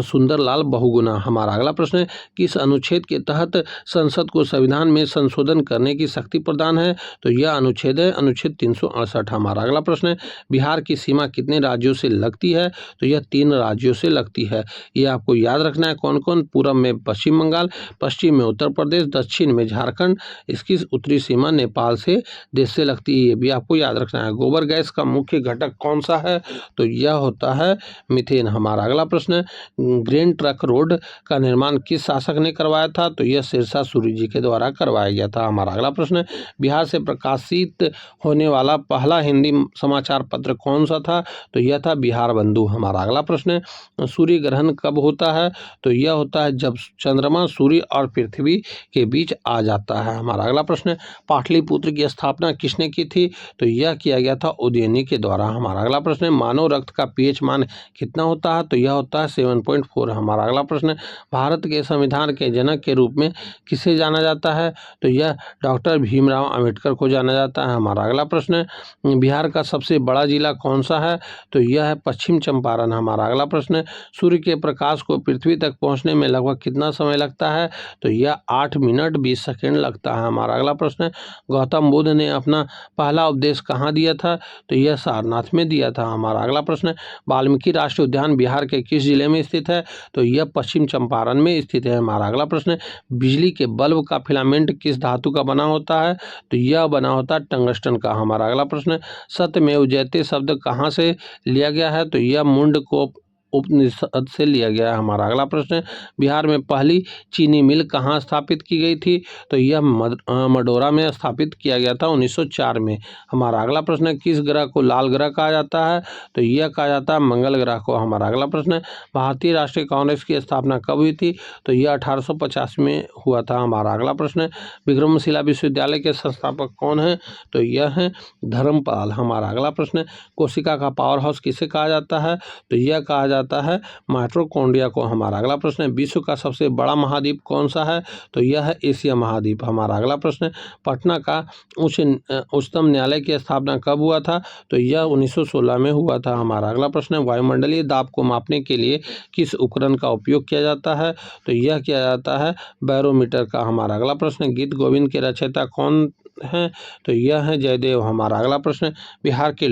सुंदरलाल बहुगुणा। हमारा अगला प्रश्न है, किस अनुच्छेद के तहत संसद को संविधान में संशोधन करने की शक्ति प्रदान है? तो यह अनुच्छेद है अनुच्छेद 368। हमारा अगला प्रश्न है, बिहार की सीमा कितने राज्यों से लगती है? तो यह 3 राज्यों से लगती है। ये आपको याद रखना है कौन कौन। पूरब में पश्चिम बंगाल, पश्चिम में उत्तर प्रदेश, दक्षिण में झारखंड, इसकी उत्तरी सीमा नेपाल से देश से लगती है। ये भी आपको याद रखना है। गोबर गैस का मुख्य घटक कौन सा है? तो यह होता है मीथेन। हमारा अगला प्रश्न है, ग्रेन ट्रक रोड का निर्माण किस शासक ने करवाया था? तो यह शेरशाह सूरी जी के द्वारा करवाया गया था। हमारा अगला प्रश्न है, बिहार से प्रकाशित होने वाला पहला हिंदी समाचार पत्र कौन सा था? तो यह था बिहार बंधु। हमारा अगला प्रश्न है, सूर्य ग्रहण कब होता है? तो यह होता है जब चंद्रमा सूर्य और पृथ्वी के बीच आ जाता है। हमारा अगला प्रश्न है, पाटलिपुत्र की स्थापना किसने की थी? तो यह किया गया था उदयनी के द्वारा। हमारा अगला प्रश्न है, मानव रक्त का pH मान कितना होता है? तो यह होता है 7.4। हमारा अगला प्रश्न है, भारत के संविधान के जनक के रूप में किसे जाना जाता है? तो यह डॉक्टर भीमराव अंबेडकर को जाना जाता है। हमारा अगला प्रश्न है, बिहार का सबसे बड़ा जिला कौन सा है? तो यह है पश्चिम चंपारण। हमारा अगला प्रश्न है, सूर्य के प्रकाश को पृथ्वी तक पहुंचने में लगभग कितना समय लगता है? तो यह 8 मिनट 20 सेकेंड लगता है। हमारा अगला प्रश्न है, गौतम बुद्ध ने अपना पहला उपदेश कहाँ दिया था? तो यह सारनाथ में दिया था। हमारा अगला प्रश्न है, वाल्मीकि राष्ट्रीय उद्यान बिहार के किस जिले में स्थित है? तो यह पश्चिम चंपारण में स्थित है। हमारा अगला प्रश्न है, बिजली के बल्ब का फिलामेंट किस धातु का बना होता है? तो यह बना होता है टंगस्टन का। हमारा अगला प्रश्न है, सत्यमेव जयते शब्द कहाँ से लिया गया है? तो यह मुंडकोप उपनिषद से लिया गया है। हमारा अगला प्रश्न है, बिहार में पहली चीनी मिल कहाँ स्थापित की गई थी? तो यह मडोरा में स्थापित किया गया था 1904 में। हमारा अगला प्रश्न है, किस ग्रह को लाल ग्रह कहा जाता है? तो यह कहा जाता है मंगल ग्रह को। हमारा अगला प्रश्न है, भारतीय राष्ट्रीय कांग्रेस की स्थापना कब हुई थी? तो यह 1885 में हुआ था। हमारा अगला प्रश्न है, विक्रमशिला विश्वविद्यालय के संस्थापक कौन है? तो यह है धर्मपाल। हमारा अगला प्रश्न है, कोशिका का पावर हाउस किसे कहा जाता है? तो यह कहा जाता है माइटोकॉन्ड्रिया को। हमारा अगला प्रश्न है, विश्व का सबसे बड़ा महाद्वीप कौन सा है? तो यह है एशिया महाद्वीप। हमारा अगला प्रश्न है, पटना का उच्चतम न्यायालय की स्थापना कब हुआ था? तो यह 1916 में हुआ था। हमारा अगला प्रश्न है, वायुमंडलीय दाब को मापने के लिए किस उपकरण का उपयोग किया जाता है? तो यह किया जाता है बैरोमीटर का। हमारा अगला प्रश्न है, गीत गोविंद के रचयिता कौन हैं? तो यह है जयदेव। हमारा अगला प्रश्न है, बिहार के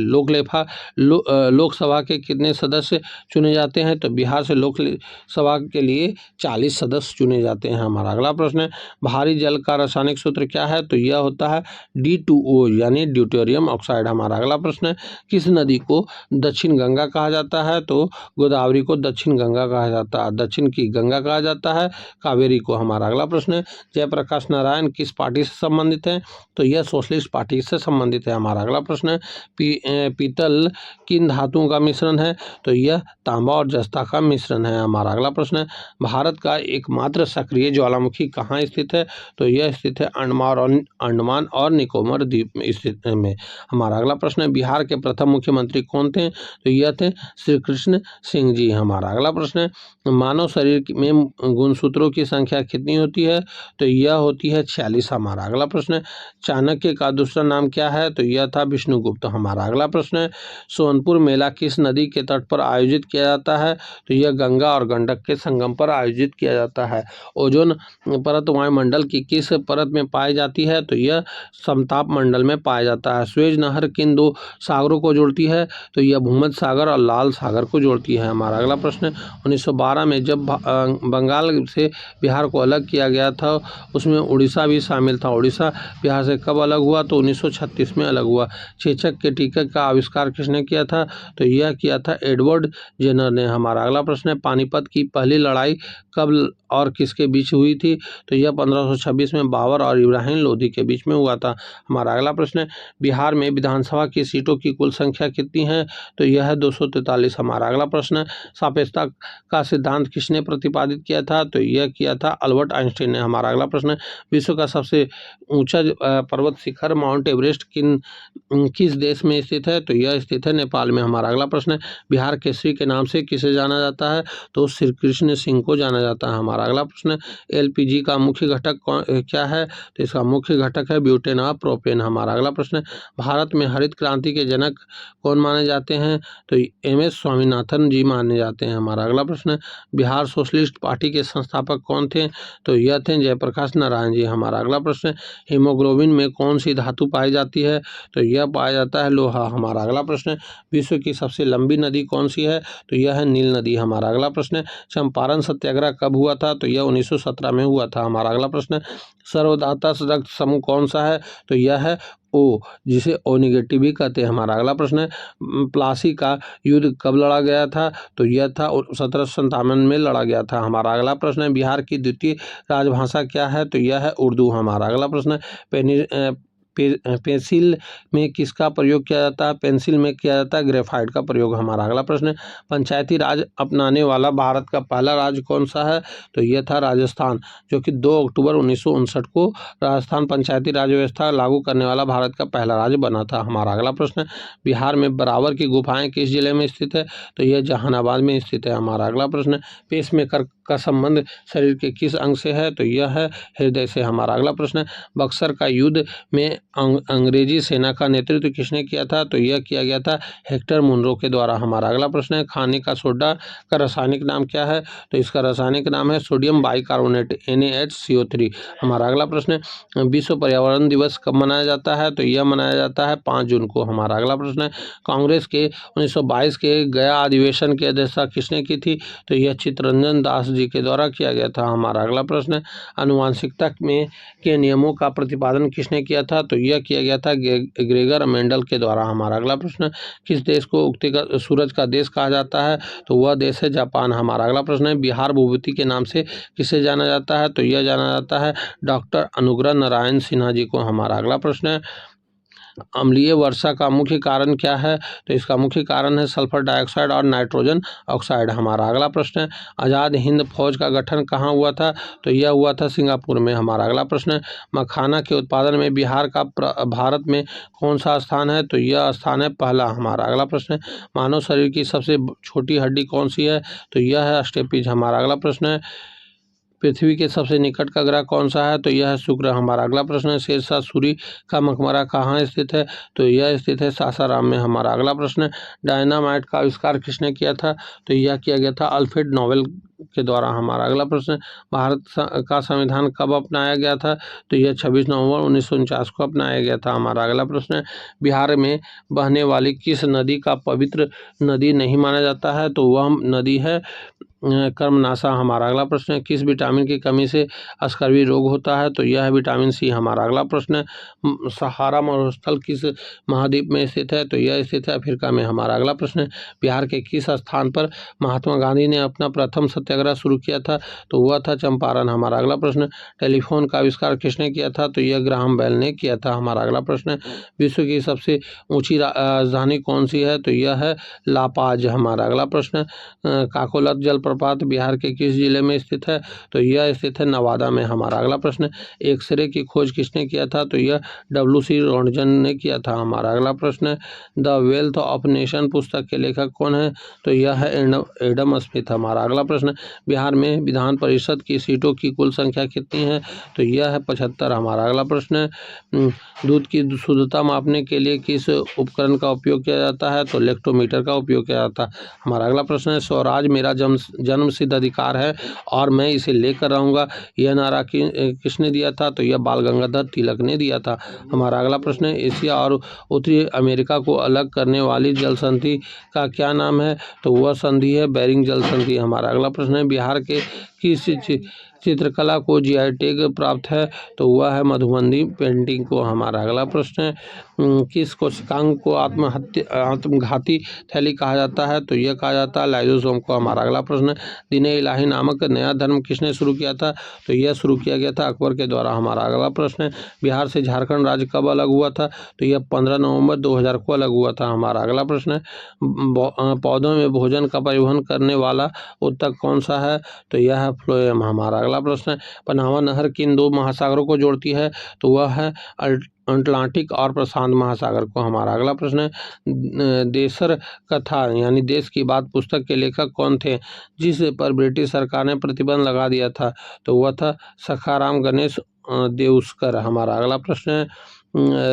लोकसभा के कितने सदस्य चुने जाते हैं? तो बिहार से लोकसभा के लिए 40 सदस्य चुने जाते हैं। हमारा अगला प्रश्न है, भारी जल का रासायनिक सूत्र क्या है? तो यह होता है D2O यानी ड्यूटेरियम ऑक्साइड। हमारा अगला प्रश्न है, किस नदी को दक्षिण गंगा कहा जाता है? तो गोदावरी को दक्षिण गंगा कहा जाता है। दक्षिण की गंगा कहा जाता है कावेरी को। हमारा अगला प्रश्न है, जयप्रकाश नारायण किस पार्टी से संबंधित है? तो यह सोशलिस्ट पार्टी से संबंधित है। हमारा अगला प्रश्न है, पीतल किन धातुओं का मिश्रण है? तो यह तांबा और जस्ता का मिश्रण है। हमारा अगला प्रश्न है, भारत का एकमात्र सक्रिय ज्वालामुखी कहाँ स्थित है? तो यह स्थित है अंडमान और निकोबार द्वीप में स्थित में। हमारा अगला प्रश्न है, बिहार के प्रथम मुख्यमंत्री कौन थे? तो यह थे श्री कृष्ण सिंह जी। हमारा अगला प्रश्न है, मानव शरीर में गुणसूत्रों की संख्या कितनी होती है? तो यह होती है 46। हमारा अगला प्रश्न है, चाणक्य का दूसरा नाम क्या है? तो यह था विष्णुगुप्त। हमारा अगला प्रश्न है, सोनपुर मेला किस नदी के तट पर आयोजित किया जाता है? तो यह गंगा और गंडक के संगम पर आयोजित किया जाता है। ओजोन परत वायुमंडल की किस परत में पाई जाती है? तो यह समताप मंडल में पाया जाता है। स्वेज नहर किन दो सागरों को जोड़ती है? तो यह भूमध्य सागर और लाल सागर को जोड़ती है। हमारा अगला प्रश्न है, 1912 में जब बंगाल से बिहार को अलग किया गया था, उसमें उड़ीसा भी शामिल था। उड़ीसा बिहार से कब अलग हुआ? तो 1936 में अलग हुआ। चेचक के टीके का आविष्कार किसने किया था? तो यह किया था एडवर्ड जेनर ने। हमारा अगला प्रश्न है, पानीपत की पहली लड़ाई कब और किसके बीच हुई थी? तो यह 1526 में बाबर और इब्राहिम लोधी के बीच में हुआ था। हमारा अगला प्रश्न है, बिहार में विधानसभा की सीटों की कुल संख्या कितनी है? तो यह है 243। हमारा अगला प्रश्न है, सापेक्षता का सिद्धांत किसने प्रतिपादित किया था? तो यह किया था अल्बर्ट आइंस्टीन ने। हमारा अगला प्रश्न है, विश्व का सबसे ऊंचा पर्वत शिखर माउंट एवरेस्ट किस देश में स्थित है? तो यह स्थित है नेपाल में। हमारा अगला प्रश्न है, बिहार केसरी के नाम से किसे जाना जाता है? तो श्री कृष्ण सिंह को जाना जाता है। हमारा अगला प्रश्न है, LPG का मुख्य घटक क्या है? तो इसका मुख्य घटक है ब्यूटेन और प्रोपेन। हमारा अगला प्रश्न है, भारत में हरित क्रांति के जनक कौन माने जाते हैं? तो MS स्वामीनाथन जी माने जाते हैं। हमारा अगला प्रश्न है, बिहार सोशलिस्ट पार्टी के संस्थापक कौन थे? तो यह थे जयप्रकाश नारायण जी। हमारा अगला प्रश्न है, हीमोग्लोबिन में कौन सी धातु पाई जाती है? तो यह पाया जाता है लोहा। हमारा अगला प्रश्न है, विश्व की सबसे लंबी नदी कौन सी है? तो यह है नील नदी। हमारा अगला प्रश्न है, चंपारण सत्याग्रह कब हुआ था? तो यह 1917 में हुआ था। हमारा अगला प्रश्न है, सर्वधाता रक्त समूह कौन सा है? तो यह है O, जिसे O नेगेटिव भी कहते हैं। हमारा अगला प्रश्न है, प्लासी का युद्ध कब लड़ा गया था? तो यह था 1757 में लड़ा गया था। हमारा अगला प्रश्न है, बिहार की द्वितीय राजभाषा क्या है? तो यह है उर्दू। हमारा अगला प्रश्न है, पेंसिल में किसका प्रयोग किया जाता है? पेंसिल में किया जाता है ग्रेफाइट का प्रयोग। हमारा अगला प्रश्न है, पंचायती राज अपनाने वाला भारत का पहला राज्य कौन सा है? तो यह था राजस्थान, जो कि 2 अक्टूबर 1959 को राजस्थान पंचायती राज व्यवस्था लागू करने वाला भारत का पहला राज्य बना था। हमारा अगला प्रश्न है, बिहार में बराबर की गुफाएं किस जिले में स्थित है? तो यह जहानाबाद में स्थित है। हमारा अगला प्रश्न है, पेसमेकर का संबंध शरीर के किस अंग से है? तो यह है हृदय से। हमारा अगला प्रश्न है, बक्सर का युद्ध में अंग्रेजी सेना का नेतृत्व किसने किया था? तो यह किया गया था हेक्टर मुनरो के द्वारा। हमारा अगला प्रश्न है, खाने का सोडा का रासायनिक नाम क्या है? तो इसका रासायनिक नाम है सोडियम बाइकार्बोनेट NaHCO3। हमारा अगला प्रश्न है, विश्व पर्यावरण दिवस कब मनाया जाता है? तो यह मनाया जाता है 5 जून को। हमारा अगला प्रश्न है, कांग्रेस के 1922 के गया अधिवेशन की अध्यक्षता किसने की थी? तो यह चित्तरंजन दास जी के द्वारा किया गया था। हमारा अगला प्रश्न है, आनुवंशिकता में के नियमों का प्रतिपादन किसने किया था? तो यह किया गया था ग्रेगर मेंडल के द्वारा। हमारा अगला प्रश्न है, किस देश को उगते का सूरज का देश कहा जाता है? तो वह देश है जापान। हमारा अगला प्रश्न है, बिहार भूपति के नाम से किसे जाना जाता है? तो यह जाना जाता है डॉक्टर अनुग्रह नारायण सिन्हा जी को। हमारा अगला प्रश्न है, अम्लीय वर्षा का मुख्य कारण क्या है? तो इसका मुख्य कारण है सल्फर डाइऑक्साइड और नाइट्रोजन ऑक्साइड। हमारा अगला प्रश्न है, आज़ाद हिंद फौज का गठन कहाँ हुआ था? तो यह हुआ था सिंगापुर में। हमारा अगला प्रश्न है, मखाना के उत्पादन में बिहार का भारत में कौन सा स्थान है? तो यह स्थान है पहला। हमारा अगला प्रश्न है, मानव शरीर की सबसे छोटी हड्डी कौन सी है? तो यह है स्टेपिज। हमारा अगला प्रश्न है, पृथ्वी के सबसे निकट का ग्रह कौन सा है? तो यह है शुक्र। हमारा अगला प्रश्न है, शेरशाह सूरी का मकबरा कहाँ स्थित है? तो यह स्थित है सासाराम में। हमारा अगला प्रश्न है, डायनामाइट का आविष्कार किसने किया था? तो यह किया गया था अल्फ्रेड नोबेल के द्वारा। हमारा अगला प्रश्न है, भारत का संविधान कब अपनाया गया था? तो यह 26 नवंबर 1949 को अपनाया गया था। हमारा अगला प्रश्न है, बिहार में बहने वाली किस नदी का पवित्र नदी नहीं माना जाता है? तो वह नदी है कर्मनाशा। हमारा अगला प्रश्न है, किस विटामिन की कमी से स्कर्वी रोग होता है? तो यह है विटामिन सी। हमारा अगला प्रश्न है, सहारा मरुस्थल किस महाद्वीप में स्थित है? तो यह स्थित है अफ्रीका में। हमारा अगला प्रश्न है, बिहार के किस स्थान पर महात्मा गांधी ने अपना प्रथम सत्याग्रह शुरू किया था? तो वह था चंपारण। हमारा अगला प्रश्न, टेलीफोन का आविष्कार किसने किया था? तो यह ग्राहम बेल ने किया था। हमारा अगला प्रश्न है, विश्व की सबसे ऊंची राजधानी कौन सी है? तो यह है लापाज। हमारा अगला प्रश्न है, काकोलत जलप्रपात बिहार के किस जिले में स्थित है? तो यह स्थित है नवादा में। हमारा अगला प्रश्न है, एक्सरे की खोज किसने किया था? तो यह WC रोन्टगन ने किया था। हमारा अगला प्रश्न है, द वेल्थ ऑफ नेशन पुस्तक के लेखक कौन है? तो यह है एडम स्मिथ। हमारा अगला प्रश्न है, बिहार में विधान परिषद की सीटों की कुल संख्या कितनी है? तो यह है 75। हमारा अगला प्रश्न है, दूध की शुद्धता मापने के लिए किस उपकरण का उपयोग किया जाता है? तो लेक्टोमीटर का उपयोग किया जाता है। हमारा अगला प्रश्न है, स्वराज मेरा जन्म सिद्ध अधिकार है और मैं इसे लेकर रहूंगा, यह नारा किसने दिया था? तो यह बाल गंगाधर तिलक ने दिया था। हमारा अगला प्रश्न है, एशिया और उत्तरी अमेरिका को अलग करने वाली जल संधि का क्या नाम है? तो वह संधि है बेरिंग जल संधि। हमारा अगला प्रश्न है, बिहार के किस चित्रकला को GI टैग प्राप्त है? तो वह है मधुबनी पेंटिंग को। हमारा अगला प्रश्न है, किस कोशिकांग को आत्मघाती थैली कहा जाता है? तो यह कहा जाता है लाइसोसोम को। हमारा अगला प्रश्न है, दीन इलाही नामक नया धर्म किसने शुरू किया था? तो यह शुरू किया गया था अकबर के द्वारा। हमारा अगला प्रश्न है, बिहार से झारखंड राज्य कब अलग हुआ था? तो यह 15 नवंबर 2000 को अलग हुआ था। हमारा अगला प्रश्न है, पौधों में भोजन का परिवहन करने वाला उत्तक कौन सा है? तो यह है फ्लोएम। हमारा अगला प्रश्न है, पनामा नहर किन दो महासागरों को जोड़ती है? तो वह है अटलांटिक और प्रशांत महासागर को। हमारा अगला प्रश्न है, देशर कथा यानी देश की बात पुस्तक के लेखक कौन थे जिस पर ब्रिटिश सरकार ने प्रतिबंध लगा दिया था? तो वह था सखाराम गणेश देउस्कर। हमारा अगला प्रश्न है,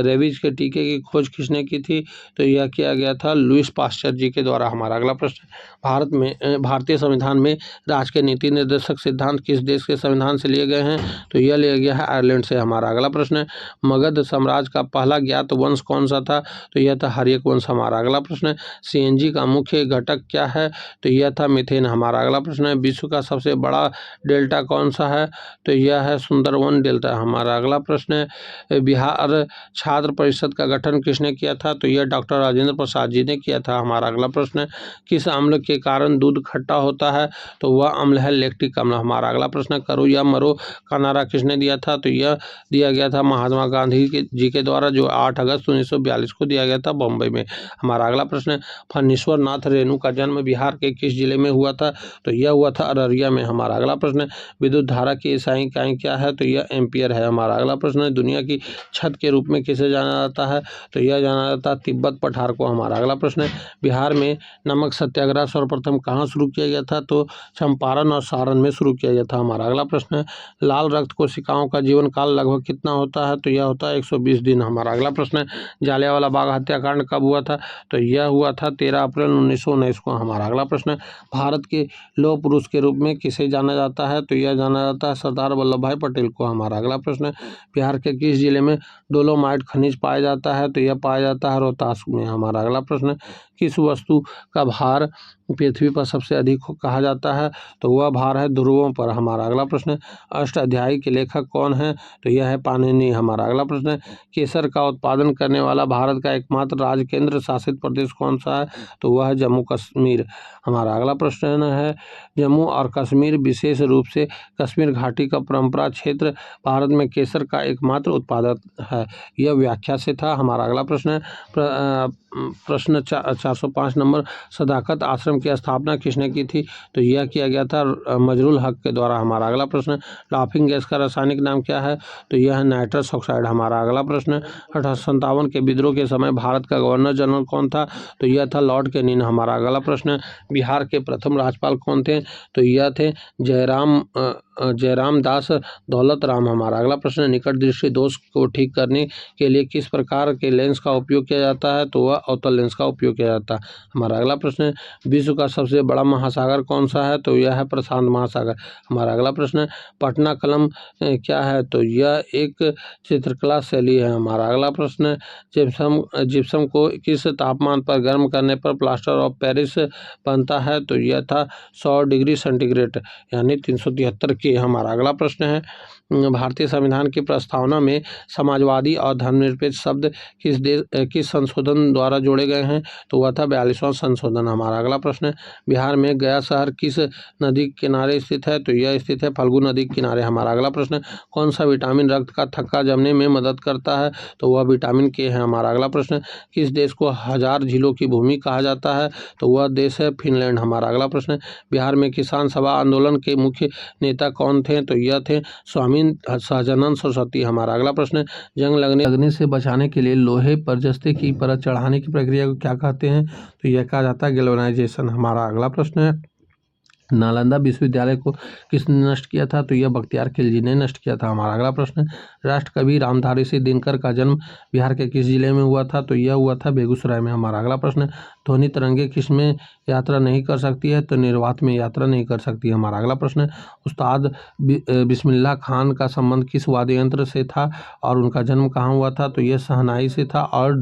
रेबीज के टीके की खोज किसने की थी? तो यह किया गया था लुईस पास्चर जी के द्वारा। हमारा अगला प्रश्न, भारतीय संविधान में राज्य के नीति निर्देशक सिद्धांत किस देश के संविधान से लिए गए हैं? तो यह लिया गया है आयरलैंड से। हमारा अगला प्रश्न है, मगध साम्राज्य का पहला ज्ञात वंश कौन सा था? तो यह था हर्यक वंश। हमारा अगला प्रश्न है, CNG का मुख्य घटक क्या है? तो यह था मीथेन। हमारा अगला प्रश्न है, विश्व का सबसे बड़ा डेल्टा कौन सा है? तो यह है सुंदरवन डेल्टा। हमारा अगला प्रश्न है, बिहार छात्र परिषद का गठन किसने किया था? तो यह डॉक्टर राजेंद्र प्रसाद जी ने किया था। हमारा अगला प्रश्न है, किस अम्ल के कारण दूध खट्टा होता है? तो वह अम्ल है लैक्टिक अम्ल। हमारा अगला प्रश्न है, करो या मरो का नारा किसने दिया था? तो यह दिया गया था महात्मा गांधी जी के द्वारा, जो 8 अगस्त 1942 को दिया गया था बम्बई में। हमारा अगला प्रश्न है, फणीश्वर नाथ रेणु का जन्म बिहार के किस जिले में हुआ था? तो यह हुआ था अररिया में। हमारा अगला प्रश्न है, विद्युत धारा की ईसाई इकाई क्या है? तो यह एम्पियर है। हमारा अगला प्रश्न है, दुनिया की छत के रूप में किसे जाना जाता है? तो यह जाना जाता है तिब्बत पठार को। हमारा अगला प्रश्न है, बिहार में नमक सत्याग्रह सर्वप्रथम कहाँ शुरू किया गया था? तो चंपारण और सारण में शुरू किया गया था। हमारा अगला प्रश्न है, लाल रक्त कोशिकाओं का जीवन काल लगभग कितना होता है? तो यह होता है 120 दिन। हमारा अगला प्रश्न है, जालियांवाला बाग हत्याकांड कब हुआ था? तो यह हुआ था 13 अप्रैल 1919 को। हमारा अगला प्रश्न है, भारत के लौह पुरुष के रूप में किसे जाना जाता है? तो यह जाना जाता है सरदार वल्लभ भाई पटेल को। हमारा अगला प्रश्न है, बिहार के किस जिले में डोलोमाइट खनिज पाया जाता है? तो यह पाया जाता है रोहतास में। हमारा अगला प्रश्न है, किस वस्तु का भार पृथ्वी पर सबसे अधिक कहा जाता है? तो वह भार है ध्रुवों पर। हमारा अगला प्रश्न, अष्टाध्यायी के लेखक कौन है? तो यह है पाणिनि। हमारा अगला प्रश्न, केसर का उत्पादन करने वाला भारत का एकमात्र राज्य केंद्र शासित प्रदेश कौन सा है? तो वह है जम्मू कश्मीर। हमारा अगला प्रश्न है, जम्मू और कश्मीर विशेष रूप से कश्मीर घाटी का परंपरा क्षेत्र भारत में केसर का एकमात्र उत्पादक है। यह व्याख्या से था। हमारा अगला प्रश्न है, प्रश्न 405 नंबर, सदाकत आश्रम की स्थापना किसने की थी? तो यह किया गया था मजरुल हक के द्वारा। हमारा अगला प्रश्न, लाफिंग गैस का रासायनिक नाम क्या है? तो यह है नाइट्रस ऑक्साइड। हमारा अगला प्रश्न, 1857 के विद्रोह के समय भारत का गवर्नर जनरल कौन था? तो यह था लॉर्ड कैनिंग। हमारा अगला प्रश्न, बिहार के प्रथम राज्यपाल कौन थे? तो यह थे जयराम दास दौलत राम। हमारा अगला प्रश्न, निकट दृष्टि दोष को ठीक करने के लिए किस प्रकार के लेंस का उपयोग किया जाता है? तो वह अवतल लेंस का उपयोग किया जाता है। हमारा अगला प्रश्न, विश्व का सबसे बड़ा महासागर कौन सा है? तो यह है प्रशांत महासागर। हमारा अगला प्रश्न, पटना कलम क्या है? तो यह एक चित्रकला शैली है। हमारा अगला प्रश्न, जिप्सम को किस तापमान पर गर्म करने पर प्लास्टर ऑफ पेरिस बनता है? तो यह था 100 डिग्री सेंटीग्रेड यानी 373 के। हमारा अगला प्रश्न है, भारतीय संविधान की प्रस्तावना में समाजवादी और धर्मनिरपेक्ष शब्द किस संशोधन द्वारा जोड़े गए हैं? तो वह था 42वां संशोधन। हमारा अगला प्रश्न, बिहार में गया शहर किस नदी के किनारे स्थित है? तो यह स्थित है फल्गु नदी के किनारे। हमारा अगला प्रश्न, कौन सा विटामिन रक्त का थक्का जमने में मदद करता है? तो वह विटामिन के है। हमारा अगला प्रश्न, किस देश को 1000 झीलों की भूमि कहा जाता है? तो वह देश है फिनलैंड। हमारा अगला प्रश्न, बिहार में किसान सभा आंदोलन के मुख्य नेता कौन थे? तो यह थे स्वामी सहजानंद सरस्वती। हमारा अगला प्रश्न, जंग लगने से बचाने के लिए लोहे पर जस्ते की परत चढ़ाने की प्रक्रिया को क्या कहते हैं? तो यह कहा जाता है गैल्वेनाइजेशन। हमारा अगला प्रश्न है, नालंदा विश्वविद्यालय को किसने नष्ट किया था? तो यह बख्तियार खिलजी ने नष्ट किया था। हमारा अगला प्रश्न, राष्ट्रकवि रामधारी सिंह दिनकर का जन्म बिहार के किस जिले में हुआ था? तो यह हुआ था बेगूसराय में। हमारा अगला प्रश्न, ध्वनि तरंगे किस में यात्रा नहीं कर सकती है? तो निर्वात में यात्रा नहीं कर सकती। हमारा अगला प्रश्न, उस्ताद बिस्मिल्लाह खान का संबंध किस वाद्य यंत्र से था और उनका जन्म कहाँ हुआ था? तो यह शहनाई से था और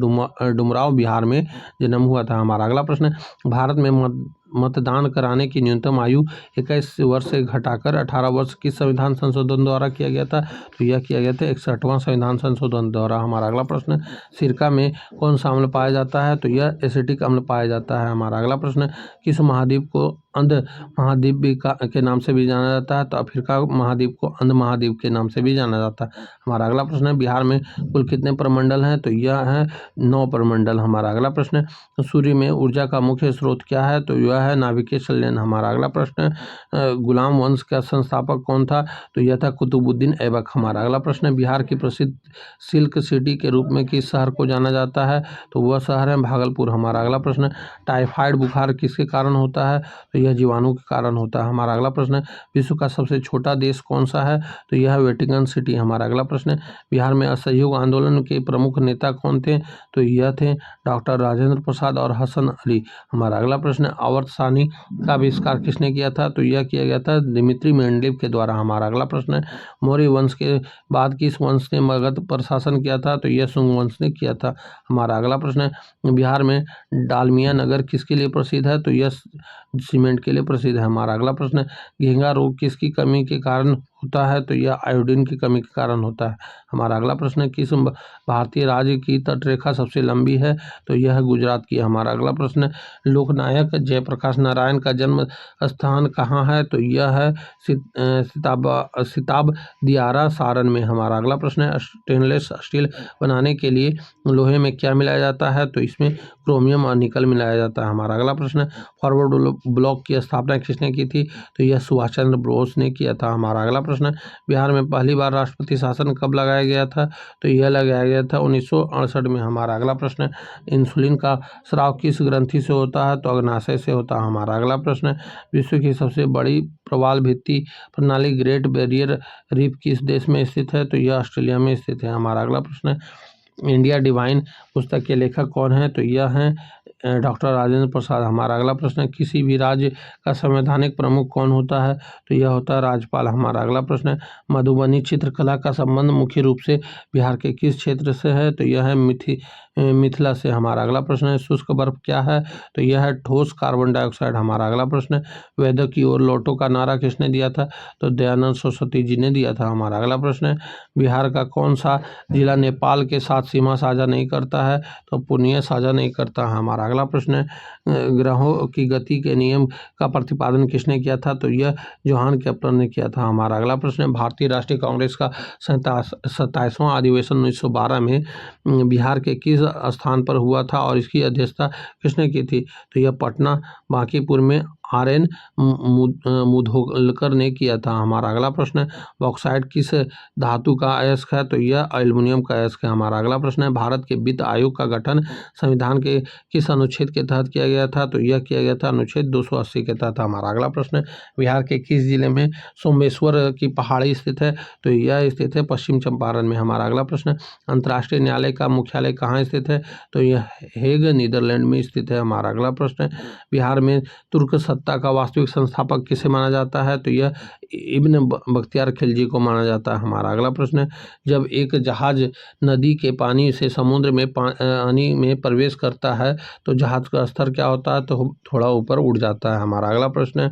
डुमराव बिहार में जन्म हुआ था। हमारा अगला प्रश्न, भारत में मतदान कराने की न्यूनतम आयु 21 वर्ष से घटाकर 18 वर्ष किस संविधान संशोधन द्वारा किया गया था? तो यह किया गया था 61वां संविधान संशोधन द्वारा। हमारा अगला प्रश्न, सिरका में कौन सा अम्ल पाया जाता है? तो यह एसिटिक अम्ल पाया जाता है। हमारा अगला प्रश्न, किस महाद्वीप को अंध महाद्वीप भी के नाम से भी जाना जाता है? तो अफ्रीका महाद्वीप को अंध महाद्वीप के नाम से भी जाना जाता है। हमारा अगला प्रश्न है, बिहार में कुल कितने प्रमंडल हैं? तो यह है 9 प्रमंडल। हमारा अगला प्रश्न, सूर्य में ऊर्जा का मुख्य स्रोत क्या है? तो यह है नाभिकीय संलयन। हमारा अगला प्रश्न, गुलाम वंश का संस्थापक कौन था? तो यह था कुतुबुद्दीन ऐबक। हमारा अगला प्रश्न, बिहार की प्रसिद्ध सिल्क सिटी के रूप में किस शहर को जाना जाता है? तो वह शहर है भागलपुर। हमारा अगला प्रश्न, टाइफाइड बुखार किसके कारण होता है? तो यह जीवाणु के कारण होता है। हमारा अगला प्रश्न, विश्व का सबसे छोटा देश कौन सा है? तो यह वेटिकन सिटी। हमारा अगला प्रश्न, बिहार में असहयोग आंदोलन के प्रमुख नेता कौन थे? तो यह थे डॉक्टर राजेंद्र प्रसाद और हसन अली। हमारा अगला प्रश्न, आवर्त सारणी का आविष्कार किसने किया था? तो यह किया गया था दिमित्री मेंडलीव के द्वारा। हमारा अगला प्रश्न, मौर्य वंश के बाद किस वंश ने मगध पर शासन किया था? तो यह शुंग वंश ने किया था। हमारा अगला प्रश्न, बिहार में डालमिया नगर किसके लिए प्रसिद्ध है? तो यह सीमेंट के लिए प्रसिद्ध है। हमारा अगला प्रश्न, घेंघा रोग किसकी कमी के कारण होता है? तो यह आयोडीन की कमी के कारण होता है। हमारा अगला प्रश्न, किस भारतीय राज्य की तटरेखा सबसे लंबी है? तो यह है गुजरात की। हमारा अगला प्रश्न, लोकनायक जयप्रकाश नारायण का जन्म स्थान कहाँ है? तो यह है सिताब दियारा सारण में। हमारा अगला प्रश्न, स्टेनलेस स्टील बनाने के लिए लोहे में क्या मिलाया जाता है? तो इसमें क्रोमियम और निकल मिलाया जाता है। हमारा अगला प्रश्न, फॉरवर्ड ब्लॉक की स्थापना किसने की थी? तो यह सुभाष चंद्र बोस ने किया था। हमारा अगला प्रश्न, बिहार में पहली बार राष्ट्रपति शासन कब लगाया गया था? तो यह लगाया गया था 1968 में। हमारा अगला प्रश्न, इंसुलिन का स्राव किस ग्रंथि से होता है? तो अग्नाशय से होता है। हमारा अगला प्रश्न, विश्व की सबसे बड़ी प्रवाल भित्ति प्रणाली ग्रेट बैरियर रीफ किस देश में स्थित है? तो यह ऑस्ट्रेलिया में स्थित है। हमारा अगला प्रश्न, इंडिया डिवाइन पुस्तक के लेखक कौन है? तो यह हैं डॉक्टर राजेंद्र प्रसाद। हमारा अगला प्रश्न, किसी भी राज्य का संवैधानिक प्रमुख कौन होता है? तो यह होता है राज्यपाल। हमारा अगला प्रश्न, मधुबनी चित्रकला का संबंध मुख्य रूप से बिहार के किस क्षेत्र से है? तो यह है मिथिला से। हमारा अगला प्रश्न है शुष्क बर्फ क्या है, तो यह है ठोस कार्बन डाइऑक्साइड। हमारा अगला प्रश्न है वेदों की ओर लौटो का नारा किसने दिया था, तो दयानंद सरस्वती जी ने दिया था। हमारा अगला प्रश्न है बिहार का कौन सा जिला नेपाल के साथ सीमा साझा नहीं करता है, तो पूर्णिया साझा नहीं करता। हमारा अगला प्रश्न है ग्रहों की गति के नियम का प्रतिपादन किसने किया था, तो यह जोहान केपलर ने किया था। हमारा अगला प्रश्न है भारतीय राष्ट्रीय कांग्रेस का 27वां अधिवेशन 1912 में बिहार के किस स्थान पर हुआ था और इसकी अध्यक्षता किसने की थी, तो यह पटना बांकीपुर में RN मुधोलकर ने किया था। हमारा अगला प्रश्न है बॉक्साइट किस धातु का अयस्क है, तो यह एल्युमिनियम का अयस्क है। हमारा अगला प्रश्न है भारत के वित्त आयोग का गठन संविधान के किस अनुच्छेद के तहत किया गया था, तो यह किया गया था अनुच्छेद 280 के तहत। हमारा अगला प्रश्न है बिहार के किस जिले में सोमेश्वर की पहाड़ी स्थित है, तो यह स्थित है पश्चिम चंपारण में। हमारा अगला प्रश्न है अंतर्राष्ट्रीय न्यायालय का मुख्यालय कहाँ स्थित है, तो यह हेग नीदरलैंड में स्थित है। हमारा अगला प्रश्न है बिहार में तुर्क सत्ता का वास्तविक संस्थापक किसे माना जाता है, तो यह इब्न बख्तियार खिलजी को माना जाता है। हमारा अगला प्रश्न है जब एक जहाज नदी के पानी से समुद्र में पानी में प्रवेश करता है तो जहाज का स्तर क्या होता है, तो थोड़ा ऊपर उड़ जाता है। हमारा अगला प्रश्न है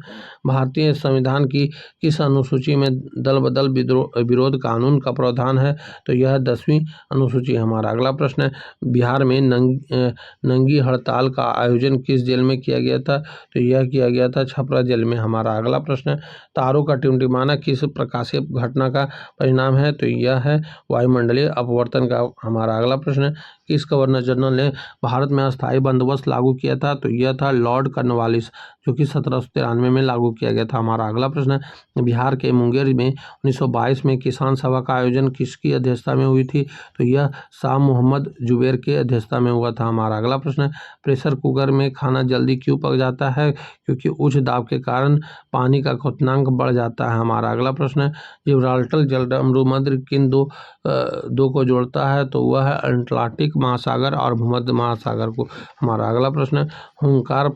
भारतीय संविधान की किस अनुसूची में दल बदल विरोध कानून का प्रावधान है, तो यह 10वीं अनुसूची। हमारा अगला प्रश्न है बिहार में नंगी हड़ताल का आयोजन किस जेल में किया गया था, तो यह किया गया था छपरा जेल में। हमारा अगला प्रश्न है तारों का टिमटिमाना किस प्रकाशीय घटना का परिणाम है, तो यह है वायुमंडलीय अपवर्तन का। हमारा अगला प्रश्न है किस गवर्नर जनरल ने भारत में अस्थायी बंदोबस्त लागू किया था, तो यह था लॉर्ड कॉर्नवालिस, जो कि 1793 में लागू किया गया था। हमारा अगला प्रश्न है बिहार के मुंगेर में 1922 में किसान सभा का आयोजन किसकी अध्यक्षता में हुई थी, तो यह शाह मोहम्मद जुबैर के अध्यक्षता में हुआ था। हमारा अगला प्रश्न है प्रेशर कुकर में खाना जल्दी क्यों पक जाता है, क्योंकि उच्च दाब के कारण पानी का क्वथनांक बढ़ जाता है। हमारा अगला प्रश्न है जिब्राल्टर जलसमुद्र किन दो को जोड़ता है, तो वह है अटलांटिक महासागर और भूमध्य महासागर को। हमारा अगला प्रश्न है हुंकार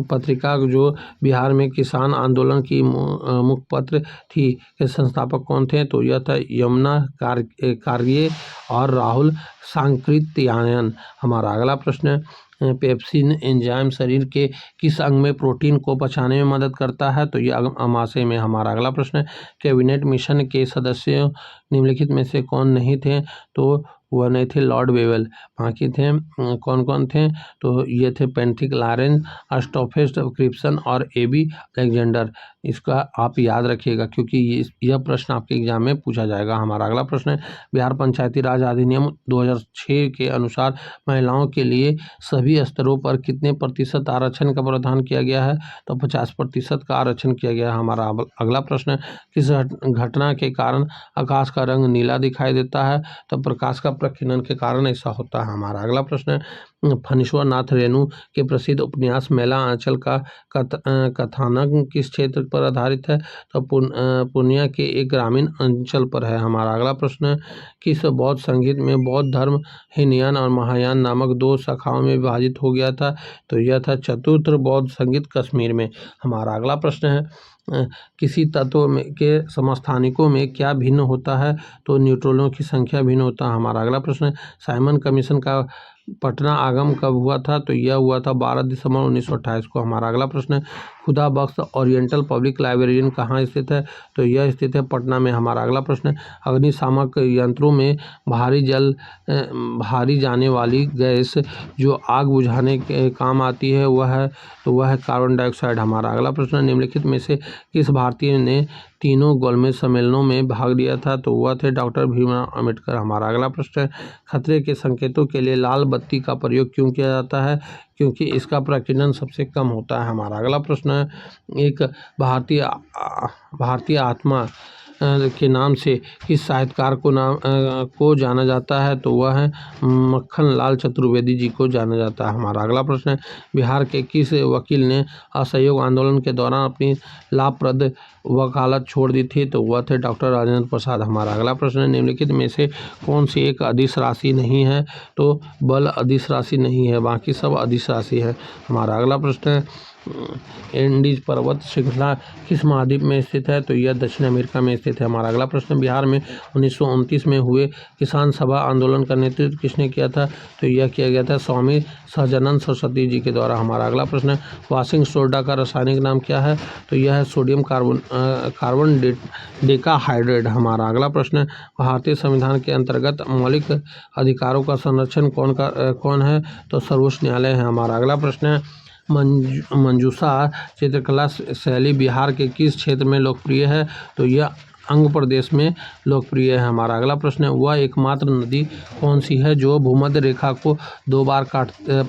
पत्रिका जो बिहार में किसान आंदोलन की मुखपत्र थी के संस्थापक कौन थे, तो यह था यमुना कार्ये और राहुल सांकृत्यायन। हमारा अगला प्रश्न है पेप्सिन एंजाइम शरीर के किस अंग में प्रोटीन को पचाने में मदद करता है, तो यह अमाशय में। हमारा अगला प्रश्न है कैबिनेट मिशन के सदस्य निम्नलिखित में से कौन नहीं थे, तो वह नहीं थे लॉर्ड वेवेल। बाकी थे कौन कौन थे, तो ये थे पेंथिक लॉरेंस, स्टॉफेस्ट क्रिप्सन और AB अलेक्जेंडर। इसका आप याद रखिएगा क्योंकि यह प्रश्न आपके एग्जाम में पूछा जाएगा। हमारा अगला प्रश्न है बिहार पंचायती राज अधिनियम 2006 के अनुसार महिलाओं के लिए सभी स्तरों पर कितने प्रतिशत आरक्षण का प्रावधान किया गया है, तो 50% का आरक्षण किया गया है। हमारा अगला प्रश्न है किस घटना के कारण आकाश का रंग नीला दिखाई देता है, तो प्रकाश का प्रकीर्णन के कारण ऐसा होता है। हमारा अगला प्रश्न है फणीश्वर नाथ रेणु के प्रसिद्ध उपन्यास मेला आंचल का कथानक किस क्षेत्र पर आधारित है, तो पूर्णिया के एक ग्रामीण अंचल पर है। हमारा अगला प्रश्न है किस बौद्ध संगीत में बौद्ध धर्म हीनयान और महायान नामक 2 शाखाओं में विभाजित हो गया था, तो यह था चतुर्थ बौद्ध संगीत कश्मीर में। हमारा अगला प्रश्न है किसी तत्व में के समस्थानिकों में क्या भिन्न होता है, तो न्यूट्रॉनों की संख्या भिन्न होता है। हमारा अगला प्रश्न है साइमन कमीशन का पटना आगम कब हुआ था, तो यह हुआ था 12 दिसंबर 1928 को। हमारा अगला प्रश्न है खुदा बख्श ओरिएंटल पब्लिक लाइब्रेरी कहाँ स्थित है, तो यह स्थित है पटना में। हमारा अगला प्रश्न है अग्निशामक यंत्रों में भारी जाने वाली गैस जो आग बुझाने के काम आती है वह है कार्बन डाइऑक्साइड। हमारा अगला प्रश्न है निम्नलिखित में से किस भारतीय ने तीनों गोलमेज सम्मेलनों में भाग लिया था, तो वह थे डॉक्टर भीमराव अम्बेडकर। हमारा अगला प्रश्न है खतरे के संकेतों के लिए लाल बत्ती का प्रयोग क्यों किया जाता है, क्योंकि इसका प्रकीर्णन सबसे कम होता है। हमारा अगला प्रश्न है एक भारतीय आत्मा के नाम से किस साहित्यकार को जाना जाता है, तो वह है मक्खन लाल चतुर्वेदी जी को जाना जाता है। हमारा अगला प्रश्न है बिहार के किस वकील ने असहयोग आंदोलन के दौरान अपनी लाभप्रद वकालत छोड़ दी थी, तो वह थे डॉक्टर राजेंद्र प्रसाद। हमारा अगला प्रश्न है निम्नलिखित में से कौन सी एक अदिश राशि नहीं है, तो बल अदिश राशि नहीं है, बाकी सब अदिश राशि है। हमारा अगला प्रश्न है एंडीज पर्वत श्रृंखला किस महाद्वीप में स्थित है? तो यह दक्षिण अमेरिका में स्थित है। हमारा अगला प्रश्न, बिहार में 1929 में हुए किसान सभा आंदोलन का नेतृत्व किसने किया था? तो यह किया गया था स्वामी सहजानंद सरस्वती जी के द्वारा। हमारा अगला प्रश्न, वॉशिंग सोडा का रासायनिक नाम क्या है? तो यह है सोडियम कार्बन डेकाहाइड्रेट। हमारा अगला प्रश्न, भारतीय संविधान के अंतर्गत मौलिक अधिकारों का संरक्षण कौन है? तो सर्वोच्च न्यायालय है। हमारा अगला प्रश्न है, मंजूषा चित्रकला शैली बिहार के किस क्षेत्र में लोकप्रिय है? तो यह अंग प्रदेश में लोकप्रिय है। हमारा अगला प्रश्न है, वह एकमात्र नदी कौन सी है जो भूमध्य रेखा को 2 बार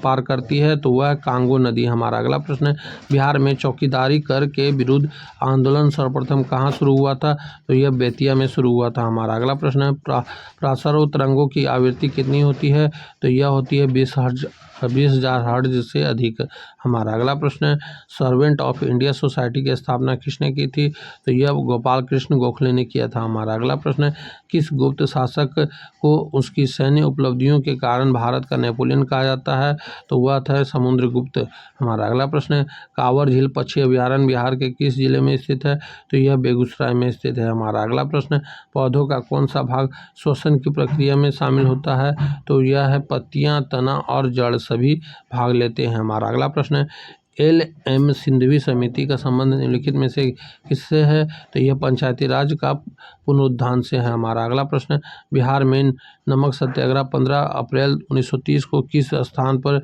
पार करती है? तो वह कांगो नदी। हमारा अगला प्रश्न है, बिहार में चौकीदारी कर के विरुद्ध आंदोलन सर्वप्रथम कहाँ शुरू हुआ था? तो यह बेतिया में शुरू हुआ था। हमारा अगला प्रश्न है, प्रासर्व तरंगों की आवृत्ति कितनी होती है? तो यह होती है 20,000 हर्ट्ज से अधिक। हमारा अगला प्रश्न है, सर्वेंट ऑफ इंडिया सोसाइटी की स्थापना किसने की थी? तो यह गोपाल कृष्ण गोखले ने किया था। हमारा अगला प्रश्न है, किस गुप्त शासक को उसकी सैन्य उपलब्धियों के कारण भारत का नेपोलियन कहा जाता है? तो वह था समुद्रगुप्त। हमारा अगला प्रश्न है, कांवर झील पक्षी अभयारण्य बिहार के किस जिले में स्थित है? तो यह बेगूसराय में स्थित है। हमारा अगला प्रश्न है, पौधों का कौन सा भाग श्वसन की प्रक्रिया में शामिल होता है? तो यह है पत्तियां, तना और जड़ सभी भाग लेते हैं। हमारा अगला प्रश्न है, LM सिंधवी समिति का संबंध निम्नलिखित में से किससे है? तो यह पंचायती राज का पुनरुत्थान से है। हमारा अगला प्रश्न, बिहार में नमक सत्याग्रह 15 अप्रैल 1930 को किस स्थान पर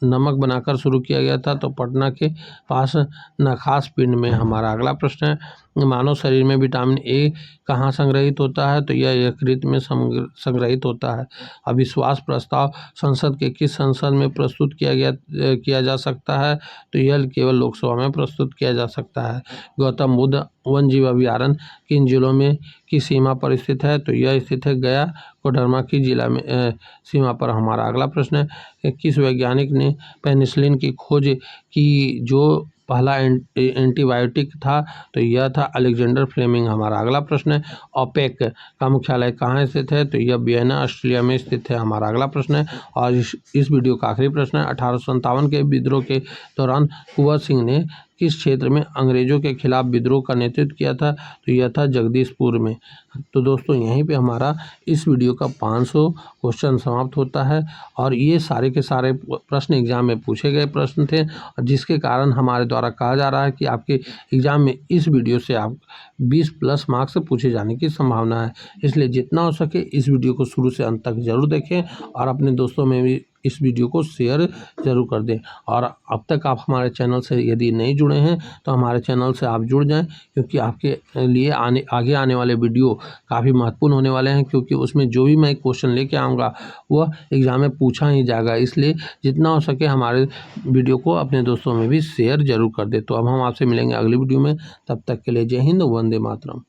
नमक बनाकर शुरू किया गया था? तो पटना के पास नखास पिंड में। हमारा अगला प्रश्न है, मानव शरीर में विटामिन ए कहाँ संग्रहित होता है? तो यह यकृत में संग्रहित होता है। अविश्वास प्रस्ताव संसद के किस संसद में प्रस्तुत किया जा सकता है? तो यह केवल लोकसभा में प्रस्तुत किया जा सकता है। गौतम बुद्ध वन जीव अभयारण्य किन जिलों में की सीमा पर स्थित है? तो यह स्थित है गया कोडरमा की जिला में सीमा पर। हमारा अगला प्रश्न है, किस वैज्ञानिक ने पेनिसिलिन की खोज की जो पहला एंटीबायोटिक था? तो यह था अलेक्जेंडर फ्लेमिंग। हमारा अगला प्रश्न है, ओपेक का मुख्यालय कहाँ स्थित है? तो यह वियना ऑस्ट्रिया में स्थित है। हमारा अगला प्रश्न है, और इस वीडियो का आखिरी प्रश्न है, 1857 के विद्रोह के दौरान कुंवर सिंह ने किस क्षेत्र में अंग्रेजों के खिलाफ विद्रोह का नेतृत्व किया था? तो यह था जगदीशपुर में। तो दोस्तों, यहीं पे हमारा इस वीडियो का 500 क्वेश्चन समाप्त होता है। और ये सारे के सारे प्रश्न एग्जाम में पूछे गए प्रश्न थे, जिसके कारण हमारे द्वारा कहा जा रहा है कि आपके एग्जाम में इस वीडियो से आप 20+ मार्क्स पूछे जाने की संभावना है। इसलिए जितना हो सके इस वीडियो को शुरू से अंत तक जरूर देखें और अपने दोस्तों में भी इस वीडियो को शेयर जरूर कर दें। और अब तक आप हमारे चैनल से यदि नहीं जुड़े हैं तो हमारे चैनल से आप जुड़ जाएं, क्योंकि आपके लिए आगे आने वाले वीडियो काफ़ी महत्वपूर्ण होने वाले हैं, क्योंकि उसमें जो भी मैं क्वेश्चन लेके आऊँगा वह एग्जाम में पूछा ही जाएगा। इसलिए जितना हो सके हमारे वीडियो को अपने दोस्तों में भी शेयर जरूर कर दें। तो अब हम आपसे मिलेंगे अगली वीडियो में, तब तक के लिए जय हिंद, वंदे मातरम।